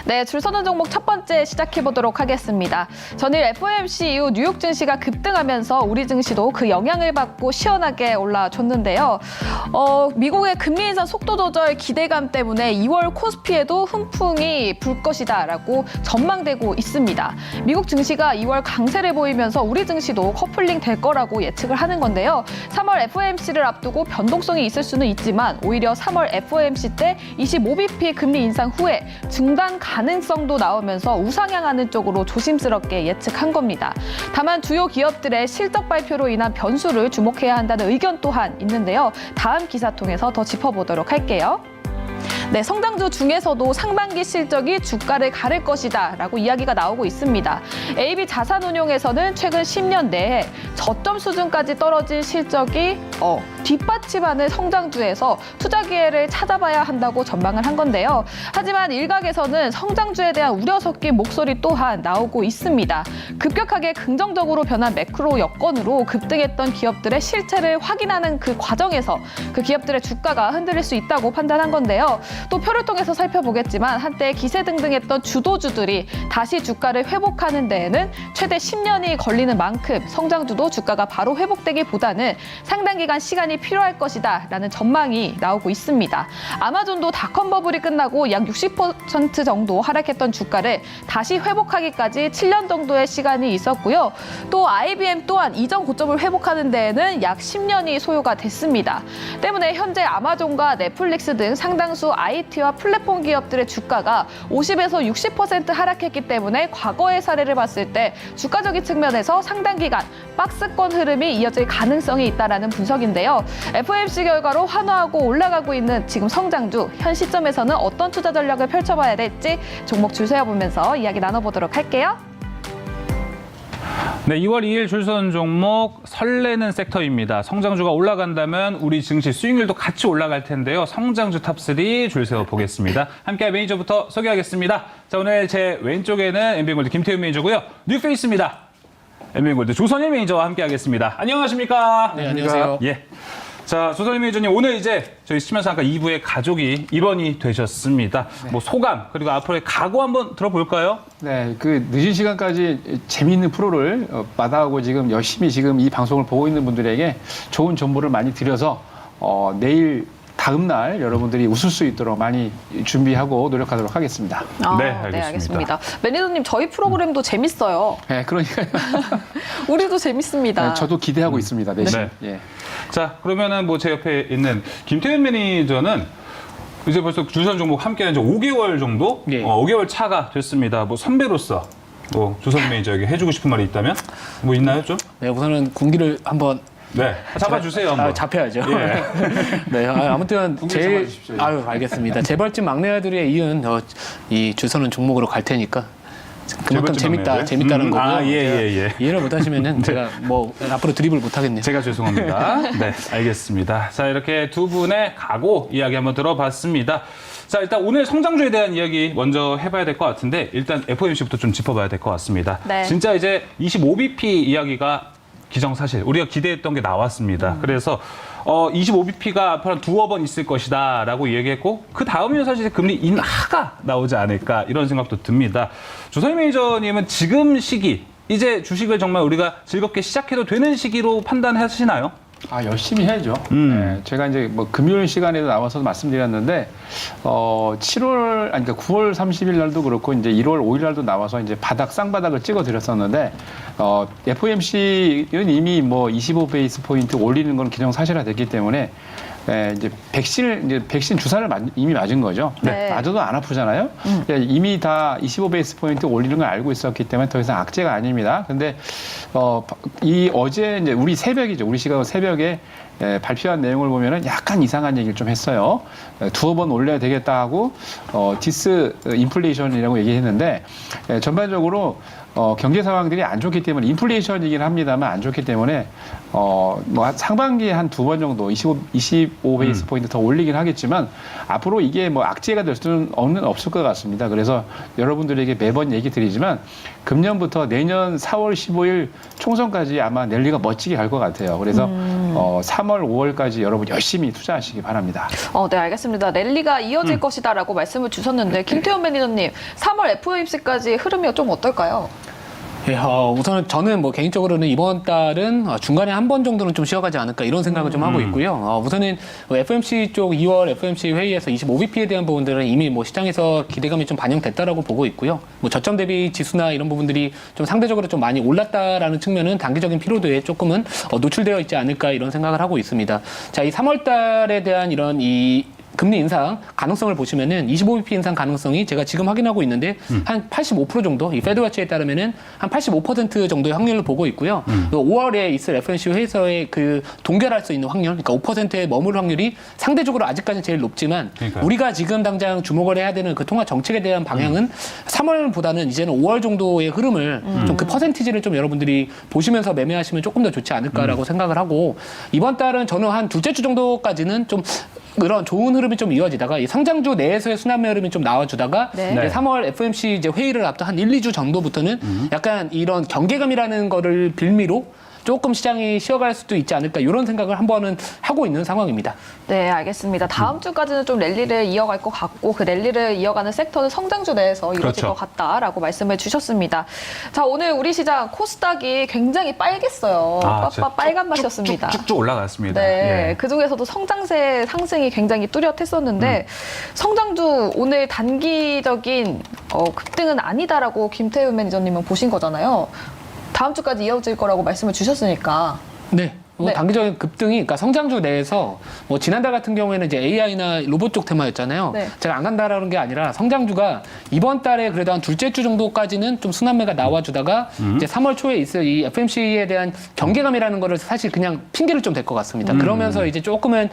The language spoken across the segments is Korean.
네, 줄 서는 종목 첫 번째 시작해 보도록 하겠습니다. 전일 FOMC 이후 뉴욕 증시가 급등하면서 우리 증시도 그 영향을 받고 시원하게 올라줬는데요. 미국의 금리 인상 속도 조절 기대감 때문에 2월 코스피에도 훈풍이 불 것이다라고 전망되고 있습니다. 미국 증시가 2월 강세를 보이면서 우리 증시도 커플링 될 거라고 예측을 하는 건데요. 3월 FOMC를 앞두고 변동성이 있을 수는 있지만 오히려 3월 FOMC 때 25bp 금리 인상 후에 중단 가능성도 나오면서 우상향하는 쪽으로 조심스럽게 예측한 겁니다. 다만 주요 기업들의 실적 발표로 인한 변수를 주목해야 한다는 의견 또한 있는데요. 다음 기사 통해서 더 짚어보도록 할게요. 네, 성장주 중에서도 상반기 실적이 주가를 가를 것이다 라고 이야기가 나오고 있습니다. AB 자산운용에서는 최근 10년 내에 저점 수준까지 떨어진 실적이 뒷받침하는 성장주에서 투자 기회를 찾아봐야 한다고 전망을 한 건데요. 하지만 일각에서는 성장주에 대한 우려 섞인 목소리 또한 나오고 있습니다. 급격하게 긍정적으로 변한 매크로 여건으로 급등했던 기업들의 실체를 확인하는 그 과정에서 그 기업들의 주가가 흔들릴 수 있다고 판단한 건데요. 또 표를 통해서 살펴보겠지만 한때 기세등등했던 주도주들이 다시 주가를 회복하는 데에는 최대 10년이 걸리는 만큼 성장주도 주가가 바로 회복되기보다는 상당 기간 시간이 필요할 것이다 라는 전망이 나오고 있습니다. 아마존도 닷컴 버블이 끝나고 약 60% 정도 하락했던 주가를 다시 회복하기까지 7년 정도의 시간이 있었고요. 또 IBM 또한 이전 고점을 회복하는 데에는 약 10년이 소요가 됐습니다. 때문에 현재 아마존과 넷플릭스 등 상당수 IT와 플랫폼 기업들의 주가가 50에서 60% 하락했기 때문에 과거의 사례를 봤을 때 주가적인 측면에서 상당 기간 박스권 흐름이 이어질 가능성이 있다라는 분석인데요. FOMC 결과로 환호하고 올라가고 있는 지금 성장주, 현 시점에서는 어떤 투자 전략을 펼쳐봐야 될지 종목 줄 세어보면서 이야기 나눠보도록 할게요. 네, 2월 2일 줄 서는 종목 설레는 섹터입니다. 성장주가 올라간다면 우리 증시 수익률도 같이 올라갈 텐데요. 성장주 탑3 줄 세워 보겠습니다. 함께 매니저부터 소개하겠습니다. 자, 오늘 제 왼쪽에는 엠비엔골드 김태훈 매니저고요. 뉴페이스입니다. 엠비엔골드 조선일 매니저와 함께 하겠습니다. 안녕하십니까? 네, 안녕하세요. 예. 자, 조선일 매니저님, 오늘 이제 저희 시면상가 2부의 가족이 입원이 되셨습니다. 네. 뭐 소감, 그리고 앞으로의 각오 한번 들어볼까요? 네, 그 늦은 시간까지 재미있는 프로를 마다하고 지금 열심히 지금 이 방송을 보고 있는 분들에게 좋은 정보를 많이 드려서 내일 다음 날 여러분들이 웃을 수 있도록 많이 준비하고 노력하도록 하겠습니다. 네, 알겠습니다. 매니저님, 저희 프로그램도 재밌어요. 네, 그러니까요. 우리도 재밌습니다. 네, 저도 기대하고 있습니다. 내심. 네. 예. 자, 그러면은 뭐 제 옆에 있는 김태현 매니저는 이제 벌써 주선 종목 함께한 지 5개월 정도? 예. 5개월 차가 됐습니다. 뭐 선배로서 뭐 주선 매니저에게 해주고 싶은 말이 있다면 뭐 있나요, 좀? 네, 우선은 군기를 한번 네, 잡아주세요 한번. 잡혀야죠. 예. 네, 아무튼 제일 잡아주십시오. 알겠습니다. 재벌집 막내 아들에 이은 이 주선은 종목으로 갈 테니까 그만큼 재벌집 막내 아들? 재밌다는 거고요. 아, 예. 이해를 못하시면은 제가 뭐 앞으로 드립을 못하겠네요. 제가 죄송합니다. 네, 알겠습니다. 자, 이렇게 두 분의 각오 이야기 한번 들어봤습니다. 자, 일단 오늘 성장주에 대한 이야기 먼저 해봐야 될 것 같은데 일단 FOMC부터 좀 짚어봐야 될 것 같습니다. 네. 진짜 이제 25bp 이야기가 기정사실, 우리가 기대했던 게 나왔습니다. 그래서 25bp가 앞으로 한 두어 번 있을 것이다 라고 얘기했고 그 다음이면 사실 금리 인하가 나오지 않을까 이런 생각도 듭니다. 조선일 매니저님은 지금 시기, 이제 주식을 정말 우리가 즐겁게 시작해도 되는 시기로 판단하시나요? 열심히 해야죠. 네, 제가 이제 뭐 금요일 시간에도 나와서 말씀드렸는데, 9월 30일 날도 그렇고, 이제 1월 5일 날도 나와서 이제 쌍바닥을 찍어 드렸었는데, FOMC는 이미 뭐 25베이스 포인트 올리는 건 기정사실화 됐기 때문에, 이제 백신 주사를 이미 맞은 거죠. 네. 맞아도 안 아프잖아요. 이미 다 25베이스 포인트 올리는 걸 알고 있었기 때문에 더 이상 악재가 아닙니다. 근데 어제 이제 우리 시각 새벽에 발표한 내용을 보면은 약간 이상한 얘기를 좀 했어요. 두어 번 올려야 되겠다 하고 디스 인플레이션이라고 얘기했는데 전반적으로 경제 상황들이 안 좋기 때문에 인플레이션이긴 합니다만 안 좋기 때문에 뭐 상반기에 한 두 번 정도 25베이스 포인트 더 올리긴 하겠지만 앞으로 이게 뭐 악재가 될 수는 없을 것 같습니다. 그래서 여러분들에게 매번 얘기 드리지만 금년부터 내년 4월 15일 총선까지 아마 랠리가 멋지게 갈 것 같아요. 그래서 3월, 5월까지 여러분 열심히 투자하시기 바랍니다. 네, 알겠습니다. 랠리가 이어질 것이다라고 말씀을 주셨는데 김태현 매니저님, 3월 FOMC까지 흐름이 좀 어떨까요? 예, 우선은 저는 뭐 개인적으로는 이번 달은 중간에 한 번 정도는 좀 쉬어가지 않을까 이런 생각을 좀 하고 있고요. 우선은 FOMC 쪽 2월 FOMC 회의에서 25bp에 대한 부분들은 이미 뭐 시장에서 기대감이 좀 반영됐다라고 보고 있고요. 뭐 저점 대비 지수나 이런 부분들이 좀 상대적으로 좀 많이 올랐다라는 측면은 단기적인 피로도에 조금은 노출되어 있지 않을까 이런 생각을 하고 있습니다. 자, 이 3월 달에 대한 이런 이 금리 인상 가능성을 보시면은 25bp 인상 가능성이 제가 지금 확인하고 있는데 한 85% 정도, 이 페드워치에 따르면은 한 85% 정도의 확률을 보고 있고요. 5월에 있을 FOMC 회의에서의 그 동결할 수 있는 확률, 그러니까 5%에 머물 확률이 상대적으로 아직까지 제일 높지만 그러니까요. 우리가 지금 당장 주목을 해야 되는 그 통화 정책에 대한 방향은 3월보다는 이제는 5월 정도의 흐름을 좀 그 퍼센티지를 좀 여러분들이 보시면서 매매하시면 조금 더 좋지 않을까라고 생각을 하고 이번 달은 저는 한 둘째 주 정도까지는 좀 그런 좋은 흐름이 좀 이어지다가 이 성장주 내에서의 순환매 흐름이 좀 나와주다가 네. 이제 3월 FOMC 이제 회의를 앞둔 한 1, 2주 정도부터는 약간 이런 경계감이라는 거를 빌미로 조금 시장이 쉬어갈 수도 있지 않을까 이런 생각을 한번은 하고 있는 상황입니다. 네, 알겠습니다. 다음 주까지는 좀 랠리를 이어갈 것 같고 그 랠리를 이어가는 섹터는 성장주 내에서 이루어질 그렇죠. 것 같다라고 말씀을 주셨습니다. 자, 오늘 우리 시장 코스닥이 굉장히 빨갰어요. 진짜 빨간 맛이었습니다. 쭉쭉 올라갔습니다. 네, 예. 그중에서도 성장세 상승이 굉장히 뚜렷했었는데 성장주 오늘 단기적인 급등은 아니다라고 김태훈 매니저님은 보신 거잖아요. 다음 주까지 이어질 거라고 말씀을 주셨으니까. 네. 네. 단기적인 급등이, 그러니까 성장주 내에서 뭐 지난달 같은 경우에는 이제 AI나 로봇 쪽 테마였잖아요. 네. 제가 안 간다라는 게 아니라 성장주가 이번 달에 그래도 한 둘째 주 정도까지는 좀 순환매가 나와주다가 이제 3월 초에 있을 이 FOMC에 대한 경계감이라는 거를 사실 그냥 핑계를 좀 댈 것 같습니다. 그러면서 이제 조금은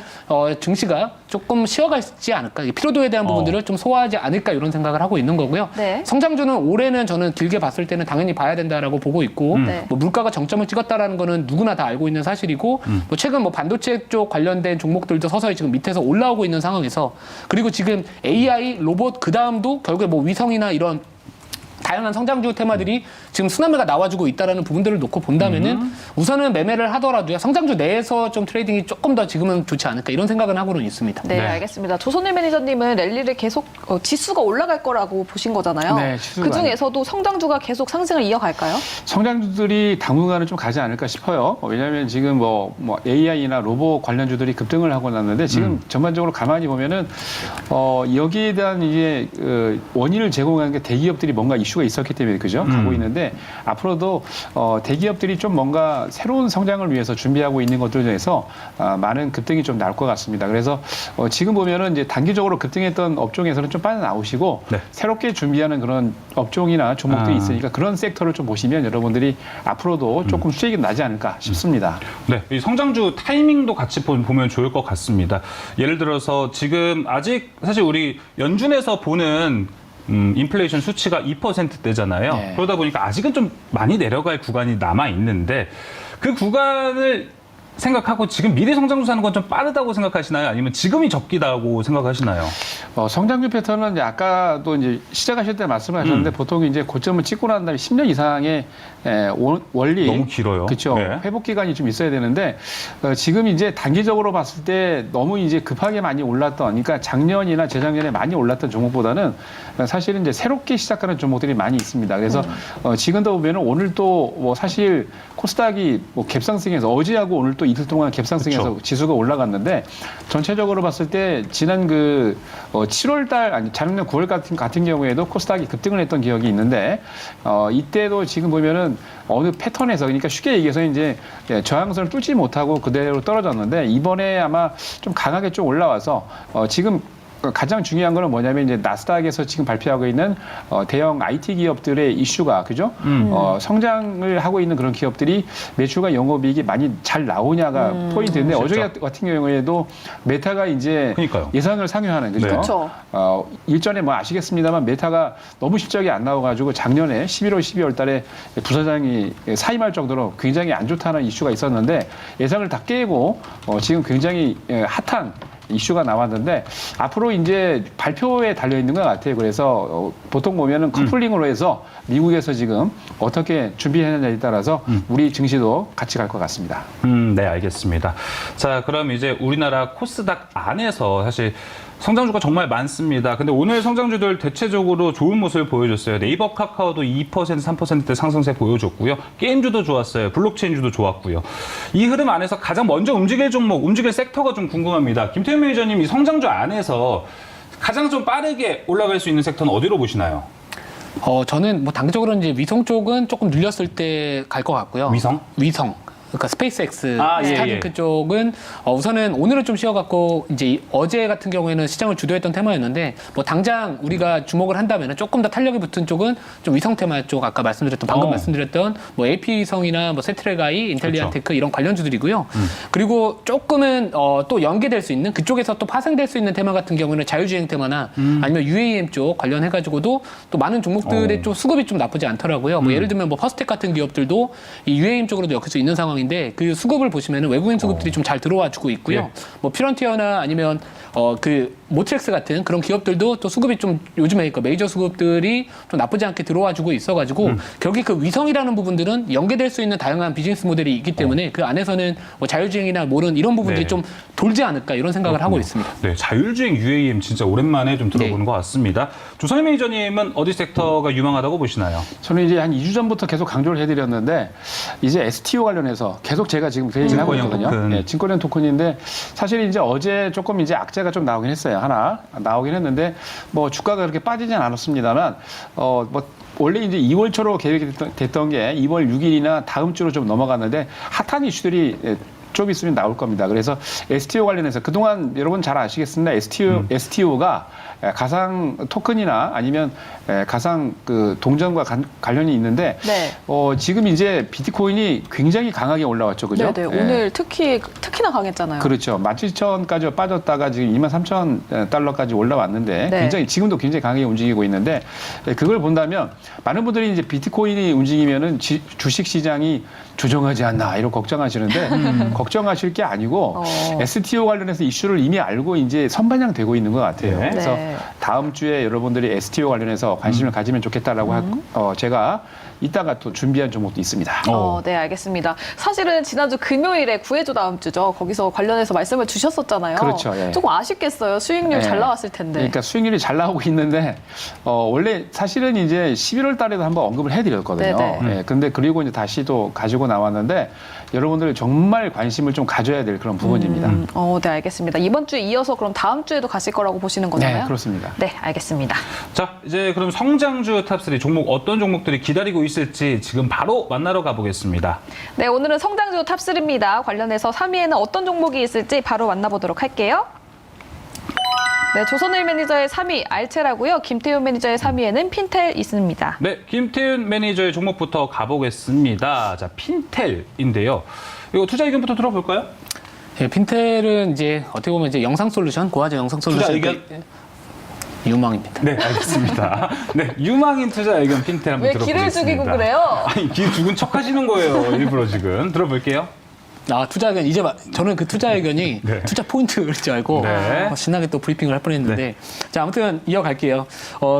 증시가 조금 쉬어가지 않을까, 이 피로도에 대한 부분들을 좀 소화하지 않을까 이런 생각을 하고 있는 거고요. 네. 성장주는 올해는 저는 길게 봤을 때는 당연히 봐야 된다라고 보고 있고 네. 뭐 물가가 정점을 찍었다라는 거는 누구나 다 알고 있는 사실이고 뭐 최근 뭐 반도체 쪽 관련된 종목들도 서서히 지금 밑에서 올라오고 있는 상황에서 그리고 지금 AI, 로봇 그 다음도 결국에 뭐 위성이나 이런 다양한 성장주 테마들이 지금 순환매가 나와주고 있다는 부분들을 놓고 본다면은 우선은 매매를 하더라도요 성장주 내에서 좀 트레이딩이 조금 더 지금은 좋지 않을까 이런 생각은 하고는 있습니다. 네, 네. 알겠습니다. 조선일 매니저님은 랠리를 계속 지수가 올라갈 거라고 보신 거잖아요. 네, 지수가 그 중에서도 성장주가 계속 상승을 이어갈까요? 성장주들이 당분간은 좀 가지 않을까 싶어요. 왜냐하면 지금 뭐 AI나 로봇 관련주들이 급등을 하고 났는데 지금 전반적으로 가만히 보면은 여기에 대한 이제 원인을 제공하는 게 대기업들이 뭔가 이슈가 있었기 때문에 그죠? 가고 있는데 앞으로도 대기업들이 좀 뭔가 새로운 성장을 위해서 준비하고 있는 것들 중에서 많은 급등이 좀 나올 것 같습니다. 그래서 지금 보면은 이제 단기적으로 급등했던 업종에서는 좀 빠져나오시고 네. 새롭게 준비하는 그런 업종이나 종목들이 있으니까 그런 섹터를 좀 보시면 여러분들이 앞으로도 조금 수익이 나지 않을까 싶습니다. 네, 이 성장주 타이밍도 같이 보면 좋을 것 같습니다. 예를 들어서 지금 아직 사실 우리 연준에서 보는 인플레이션 수치가 2%대잖아요. 네. 그러다 보니까 아직은 좀 많이 내려갈 구간이 남아 있는데 그 구간을 생각하고 지금 미래 성장주 사는 건 좀 빠르다고 생각하시나요? 아니면 지금이 적기다고 생각하시나요? 성장주 패턴은 이제 아까도 이제 시작하실 때 말씀하셨는데 보통 이제 고점을 찍고 난 다음에 10년 이상의 원리 너무 길어요. 그렇죠. 네. 회복 기간이 좀 있어야 되는데 지금 이제 단기적으로 봤을 때 너무 이제 급하게 많이 올랐던, 그러니까 작년이나 재작년에 많이 올랐던 종목보다는 사실은 이제 새롭게 시작하는 종목들이 많이 있습니다. 그래서 지금도 보면은 오늘 또 뭐 사실 코스닥이 뭐 갭상승해서 어제하고 오늘 또 이틀 동안 갭상승해서 그렇죠. 지수가 올라갔는데 전체적으로 봤을 때 지난 7월 달 아니 작년 9월 같은 경우에도 코스닥이 급등을 했던 기억이 있는데 이때도 지금 보면은 어느 패턴에서, 그러니까 쉽게 얘기해서 이제 저항선을 뚫지 못하고 그대로 떨어졌는데 이번에 아마 좀 강하게 좀 올라와서 지금 가장 중요한 거는 뭐냐면 이제 나스닥에서 지금 발표하고 있는 대형 IT 기업들의 이슈가 그죠? 성장을 하고 있는 그런 기업들이 매출과 영업이익이 많이 잘 나오냐가 포인트인데 어제 같은 경우에도 메타가 이제 그러니까요. 예상을 상회하는 그죠? 네. 그렇죠. 일전에 뭐 아시겠습니다만 메타가 너무 실적이 안 나와가지고 작년에 11월, 12월 달에 부사장이 사임할 정도로 굉장히 안 좋다는 이슈가 있었는데 예상을 다 깨고 지금 굉장히 핫한 이슈가 나왔는데 앞으로 이제 발표에 달려 있는 것 같아요. 그래서 보통 보면은 커플링으로 해서 미국에서 지금 어떻게 준비했느냐에 따라서 우리 증시도 같이 갈 것 같습니다. 네, 알겠습니다. 자, 그럼 이제 우리나라 코스닥 안에서 사실 성장주가 정말 많습니다. 근데 오늘 성장주들 대체적으로 좋은 모습을 보여줬어요. 네이버 카카오도 2%, 3%대 상승세 보여줬고요. 게임주도 좋았어요. 블록체인주도 좋았고요. 이 흐름 안에서 가장 먼저 움직일 종목, 움직일 섹터가 좀 궁금합니다. 김태현 매니저님, 이 성장주 안에서 가장 좀 빠르게 올라갈 수 있는 섹터는 어디로 보시나요? 저는 뭐 단기적으로 이제 위성 쪽은 조금 늘렸을 때 갈 것 같고요. 위성? 위성. 그러니까 스페이스X, 예, 스타링크 쪽은 우선은 오늘은 좀 쉬어갖고 이제 어제 같은 경우에는 시장을 주도했던 테마였는데 뭐 당장 우리가 주목을 한다면 조금 더 탄력이 붙은 쪽은 좀 위성 테마 쪽 아까 말씀드렸던 방금 말씀드렸던 뭐 AP위성이나 뭐 세트레가이, 인텔리아테크 이런 관련주들이고요. 그리고 조금은 또 연계될 수 있는 그쪽에서 또 파생될 수 있는 테마 같은 경우는 자율주행 테마나 아니면 UAM 쪽 관련해가지고도 또 많은 종목들의 좀 수급이 좀 나쁘지 않더라고요. 뭐 예를 들면 뭐 퍼스텍 같은 기업들도 이 UAM 쪽으로도 엮일 수 있는 상황인데 그 수급을 보시면은 외국인 수급들이 좀 잘 들어와 주고 있고요. 예. 뭐 피런티어나 아니면 그 모트렉스 같은 그런 기업들도 또 수급이 좀 요즘에 그 메이저 수급들이 좀 나쁘지 않게 들어와 주고 있어가지고 결국 그 위성이라는 부분들은 연계될 수 있는 다양한 비즈니스 모델이 있기 때문에 그 안에서는 뭐 자율주행이나 뭐는 이런 부분들이 네. 좀 돌지 않을까 이런 생각을 하고 있습니다. 네, 자율주행 UAM 진짜 오랜만에 좀 들어보는 네. 것 같습니다. 조선희 매니저님은 어디 섹터가 유망하다고 보시나요? 저는 이제 한 2주 전부터 계속 강조를 해드렸는데 이제 STO 관련해서 계속 제가 지금 그 얘기를 하고 증권형 있거든요. 토큰. 네, 증권형 토큰인데 사실 이제 어제 조금 이제 악재가 좀 나오긴 했어요. 하나 나오긴 했는데 뭐 주가가 그렇게 빠지진 않았습니다만 뭐 원래 이제 2월 초로 계획이 됐던 게 2월 6일이나 다음 주로 좀 넘어갔는데 핫한 이슈들이 좀 있으면 나올 겁니다. 그래서 STO 관련해서 그동안 여러분 잘 아시겠습니다. STO가 가상 토큰이나 아니면 가상 그 동전과 관련이 있는데 네. 지금 이제 비트코인이 굉장히 강하게 올라왔죠. 그죠? 네, 오늘 특히나 강했잖아요. 그렇죠. 17,000까지 빠졌다가 지금 23,000달러까지 올라왔는데 네. 굉장히 지금도 굉장히 강하게 움직이고 있는데 그걸 본다면 많은 분들이 이제 비트코인이 움직이면은 주식 시장이 조정하지 않나 이런 걱정하시는데 걱정하실 게 아니고 STO 관련해서 이슈를 이미 알고 이제 선반영되고 있는 것 같아요. 네. 그래서 네. 다음 주에 여러분들이 STO 관련해서 관심을 가지면 좋겠다라고 제가 이따가 또 준비한 종목도 있습니다. 네, 알겠습니다. 사실은 지난주 금요일에 구해줘 다음 주죠. 거기서 관련해서 말씀을 주셨었잖아요. 그렇죠, 예. 조금 아쉽겠어요. 수익률 예. 잘 나왔을 텐데. 그러니까 수익률이 잘 나오고 있는데 원래 사실은 이제 11월 달에도 한번 언급을 해드렸거든요. 네네. 예, 근데 그리고 이제 다시 또 가지고 나왔는데 여러분들 정말 관심을 좀 가져야 될 그런 부분입니다. 네, 알겠습니다. 이번 주에 이어서 그럼 다음 주에도 가실 거라고 보시는 거잖아요? 네, 그렇습니다. 네, 알겠습니다. 자, 이제 그럼 성장주 탑3 종목 어떤 종목들이 기다리고 있을지 지금 바로 만나러 가보겠습니다. 네, 오늘은 성장주 탑3입니다. 관련해서 3위에는 어떤 종목이 있을지 바로 만나보도록 할게요. 네, 조선일 매니저의 3위 알체라고요. 김태훈 매니저의 3위에는 핀텔 있습니다. 네, 김태윤 매니저의 종목부터 가보겠습니다. 자, 핀텔인데요. 이거 투자 의견부터 들어볼까요? 예, 핀텔은 이제 어떻게 보면 이제 영상 솔루션, 고화질 영상 솔루션 투자 의견? 유망입니다. 네, 알겠습니다. 네, 유망인 투자 의견 핀텔 한번 왜 들어보겠습니다. 기를 죽이고 그래요? 아니, 기 죽은 척 하시는 거예요. 일부러 지금. 들어볼게요. 투자 의견 이제 저는 그 투자 의견이 네. 투자 포인트일 줄 알고 네. 신나게 또 브리핑을 할 뻔했는데 자 아무튼 이어갈게요.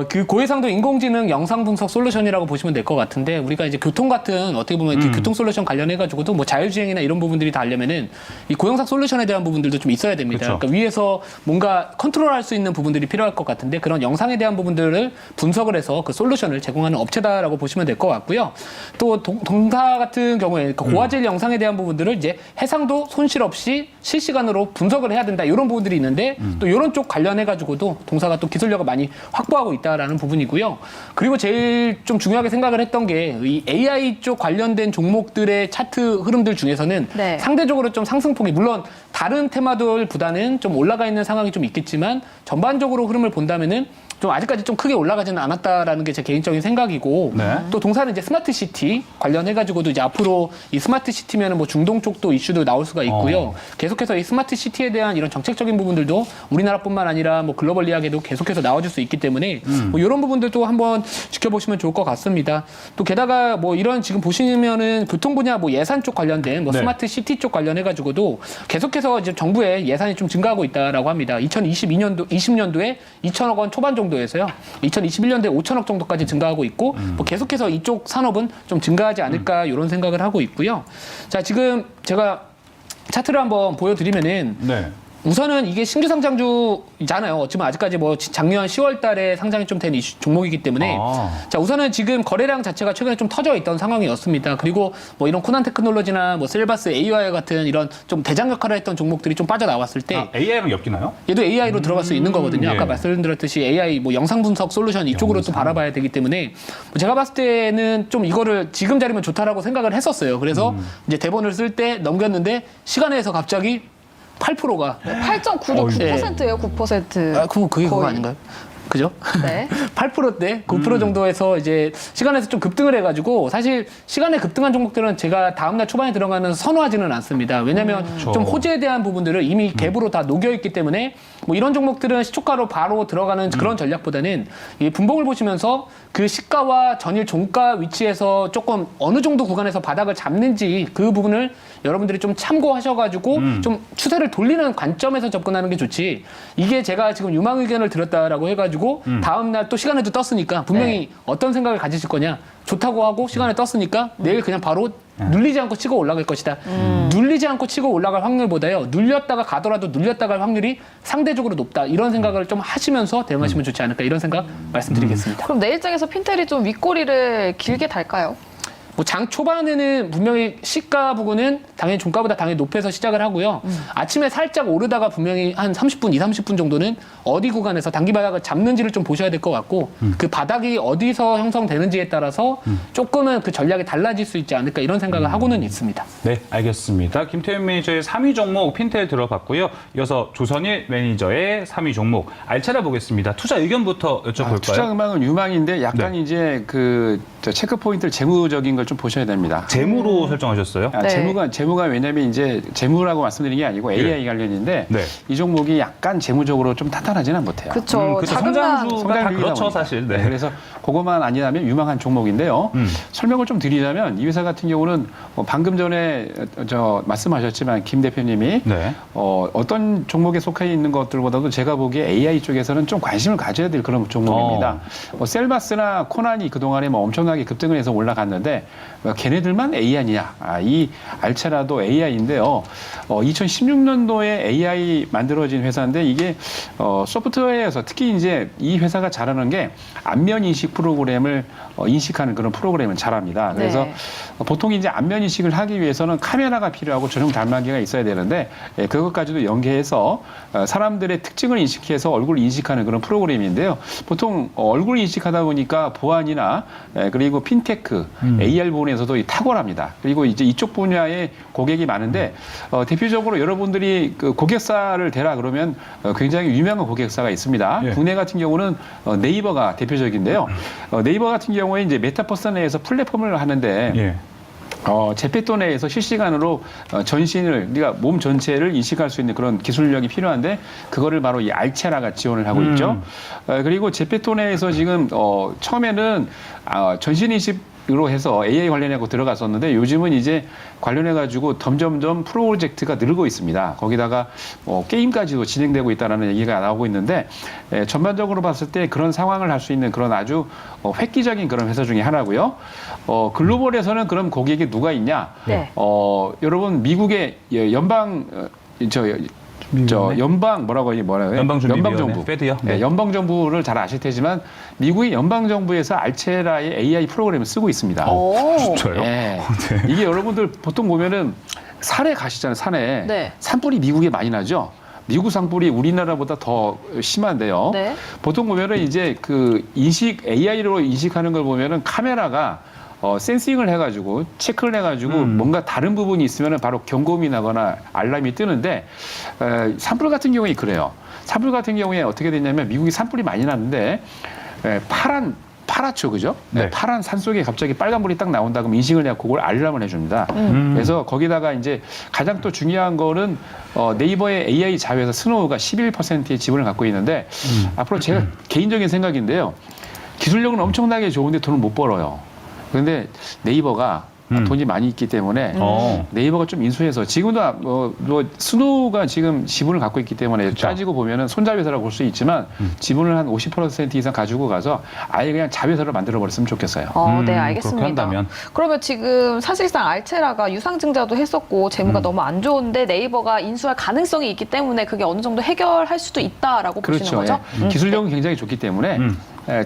그 고해상도 인공지능 영상 분석 솔루션이라고 보시면 될 것 같은데 우리가 이제 교통 같은 어떻게 보면 이렇게 교통 솔루션 관련해 가지고도 뭐 자율주행이나 이런 부분들이 다 하려면은 이 고영상 솔루션에 대한 부분들도 좀 있어야 됩니다. 그렇죠. 그러니까 위에서 뭔가 컨트롤할 수 있는 부분들이 필요할 것 같은데 그런 영상에 대한 부분들을 분석을 해서 그 솔루션을 제공하는 업체다라고 보시면 될 것 같고요. 또 동사 같은 경우에 그 고화질 영상에 대한 부분들을 이제 해상도 손실 없이 실시간으로 분석을 해야 된다 이런 부분들이 있는데 또 이런 쪽 관련해 가지고도 동사가 또 기술력을 많이 확보하고 있다라는 부분이고요. 그리고 제일 좀 중요하게 생각을 했던 게 이 AI 쪽 관련된 종목들의 차트 흐름들 중에서는 네. 상대적으로 좀 상승폭이 물론 다른 테마들보다는 좀 올라가 있는 상황이 좀 있겠지만 전반적으로 흐름을 본다면은 좀 아직까지 좀 크게 올라가지는 않았다라는 게 제 개인적인 생각이고 네. 또 동사는 이제 스마트 시티 관련해가지고도 이제 앞으로 이 스마트 시티면은 뭐 중동 쪽도 이슈도 나올 수가 있고요. 계속해서 이 스마트 시티에 대한 이런 정책적인 부분들도 우리나라뿐만 아니라 뭐 글로벌리하게도 계속해서 나와줄 수 있기 때문에 뭐 이런 부분들도 한번 지켜보시면 좋을 것 같습니다. 또 게다가 뭐 이런 지금 보시면은 교통 분야 뭐 예산 쪽 관련된 뭐 네. 스마트 시티 쪽 관련해가지고도 계속해서 이제 정부의 예산이 좀 증가하고 있다라고 합니다. 2020년도에 2천억 원 초반 정도에서요. 2021년도에 5천억 정도까지 증가하고 있고 뭐 계속해서 이쪽 산업은 좀 증가하지 않을까 이런 생각을 하고 있고요. 자, 지금 제가 차트를 한번 보여드리면은 네. 우선은 이게 신규 상장주잖아요. 어쩌면 아직까지 뭐 작년 10월 달에 상장이 좀 된 종목이기 때문에 자, 우선은 지금 거래량 자체가 최근에 좀 터져 있던 상황이었습니다. 그리고 뭐 이런 코난 테크놀로지나 뭐 셀바스 AI 같은 이런 좀 대장 역할을 했던 종목들이 좀 빠져나왔을 때 AI랑 엮이나요? 얘도 AI로 들어갈 수 있는 거거든요. 예. 아까 말씀드렸듯이 AI 뭐 영상 분석 솔루션 이쪽으로 또 바라봐야 되기 때문에 뭐 제가 봤을 때는 좀 이거를 지금 자리면 좋다라고 생각을 했었어요. 그래서 이제 대본을 쓸 때 넘겼는데 시간에서 갑자기 8%가 8.9%예요, 9%. 그게 그거 거의. 아닌가요? 그죠? 네. 8%대 9% 정도에서 이제 시간에서 좀 급등을 해가지고 사실 시간에 급등한 종목들은 제가 다음날 초반에 들어가는 선호하지는 않습니다. 왜냐하면 좀 호재에 대한 부분들을 이미 갭으로 다 녹여있기 때문에 뭐 이런 종목들은 시초가로 바로 들어가는 그런 전략보다는 이 분봉을 보시면서 그 시가와 전일 종가 위치에서 조금 어느 정도 구간에서 바닥을 잡는지 그 부분을 여러분들이 좀 참고하셔가지고 좀 추세를 돌리는 관점에서 접근하는 게 좋지. 이게 제가 지금 유망 의견을 드렸다라고 해가지고 다음날 또 시간에도 떴으니까 분명히 네. 어떤 생각을 가지실 거냐. 좋다고 하고 시간에 떴으니까 내일 그냥 바로 눌리지 않고 치고 올라갈 것이다. 눌리지 않고 치고 올라갈 확률보다요. 눌렸다가 가더라도 눌렸다 갈 확률이 상대적으로 높다. 이런 생각을 좀 하시면서 대응하시면 좋지 않을까. 이런 생각 말씀드리겠습니다. 그럼 내일장에서 핀텔이 좀 윗꼬리를 길게 달까요? 뭐 장 초반에는 분명히 시가 부분은 당연히 종가보다 당연히 높여서 시작을 하고요. 아침에 살짝 오르다가 분명히 한 30분, 30분 정도는 어디 구간에서 단기 바닥을 잡는지를 좀 보셔야 될 것 같고 그 바닥이 어디서 형성되는지에 따라서 조금은 그 전략이 달라질 수 있지 않을까 이런 생각을 하고는 있습니다. 네, 알겠습니다. 김태현 매니저의 3위 종목 핀텔 들어봤고요. 이어서 조선일 매니저의 3위 종목 알차려 보겠습니다. 투자 의견부터 여쭤볼까요? 투자 음악은 유망인데 약간 네. 이제 저 체크 포인트를 재무적인 걸 좀 보셔야 됩니다. 재무로 설정하셨어요? 네. 재무가 왜냐면 이제 재무라고 말씀드린 게 아니고 AI 관련인데 네. 이 종목이 약간 재무적으로 좀 탄탄하지는 못해요. 그렇죠. 그쵸. 자금량 성장주가 다 성장률이다 그렇죠, 보니까. 사실. 네. 그래서 그것만 아니라면 유망한 종목인데요. 설명을 좀 드리자면 이 회사 같은 경우는 방금 전에 말씀하셨지만 김 대표님이 네. 어떤 종목에 속해 있는 것들보다도 제가 보기에 AI 쪽에서는 좀 관심을 가져야 될 그런 종목입니다. 셀바스나 코난이 그동안에 엄청나게 급등을 해서 올라갔는데 걔네들만 AI 아니냐. 이 알차라도 AI인데요. 2016년도에 AI 만들어진 회사인데 이게 소프트웨어에서 특히 이제 이 회사가 잘하는 게 안면 인식 프로그램을 인식하는 그런 프로그램을 잘합니다. 그래서 네. 보통 이제 안면 인식을 하기 위해서는 카메라가 필요하고 전용 달망기가 있어야 되는데 그것까지도 연계해서 사람들의 특징을 인식해서 얼굴을 인식하는 그런 프로그램인데요. 보통 얼굴 인식하다 보니까 보안이나 그리고 핀테크, AR 부분에서도 탁월합니다. 그리고 이제 이쪽 분야의 고객이 많은데 대표적으로 여러분들이 그 고객사를 대라 그러면 굉장히 유명한 고객사가 있습니다. 예. 국내 같은 경우는 네이버가 대표적인데요. 네이버 같은 경우에 이제 메타버스 내에서 플랫폼을 하는데 예. 제페토 내에서 실시간으로 전신을, 우리가 몸 전체를 인식할 수 있는 그런 기술력이 필요한데 그거를 바로 이 알체라가 지원을 하고 있죠. 그리고 제페토 내에서 지금 처음에는 전신 인식으로 해서 AI 관련하고 들어갔었는데 요즘은 이제 관련해가지고 점점점 프로젝트가 늘고 있습니다. 거기다가 게임까지도 진행되고 있다는 얘기가 나오고 있는데 전반적으로 봤을 때 그런 상황을 할 수 있는 그런 아주 획기적인 그런 회사 중에 하나고요. 글로벌에서는 그럼 고객이 누가 있냐? 네. 여러분 미국의 연방 연방정부. 연방준비위원회, 페드요? 네, 네. 연방정부를 잘 아실 테지만 미국의 연방정부에서 알체라의 AI 프로그램을 쓰고 있습니다. 오. 진짜요? 네. 이게 여러분들 보통 보면은 산에 가시잖아요, 산에. 네. 산불이 미국에 많이 나죠? 미국 산불이 우리나라보다 더 심한데요. 네. 보통 보면은 이제 그 AI로 인식하는 걸 보면은 카메라가 센싱을 해가지고 체크를 해가지고 뭔가 다른 부분이 있으면 바로 경고음이 나거나 알람이 뜨는데 산불 같은 경우에 그래요. 산불 같은 경우에 어떻게 되냐면 미국이 산불이 많이 나는데 파랗죠, 그죠? 네. 파란 산 속에 갑자기 빨간불이 딱 나온다 그러면 인식을 해서 그걸 알람을 해줍니다. 그래서 거기다가 이제 가장 또 중요한 거는 네이버의 AI 자회사 스노우가 11%의 지분을 갖고 있는데 앞으로 제가 개인적인 생각인데요. 기술력은 엄청나게 좋은데 돈을 못 벌어요. 그런데 네이버가 돈이 많이 있기 때문에 네이버가 좀 인수해서 지금도 뭐 스누가 지금 지분을 갖고 있기 때문에 그렇죠. 따지고 보면은 손자회사라고 볼 수 있지만 지분을 한 50% 이상 가지고 가서 아예 그냥 자회사를 만들어 버렸으면 좋겠어요. 네, 알겠습니다. 그렇게 한다면. 그러면 지금 사실상 알체라가 유상증자도 했었고 재무가 너무 안 좋은데 네이버가 인수할 가능성이 있기 때문에 그게 어느 정도 해결할 수도 있다라고 보시는 그렇죠. 거죠? 예. 기술력은 굉장히 좋기 때문에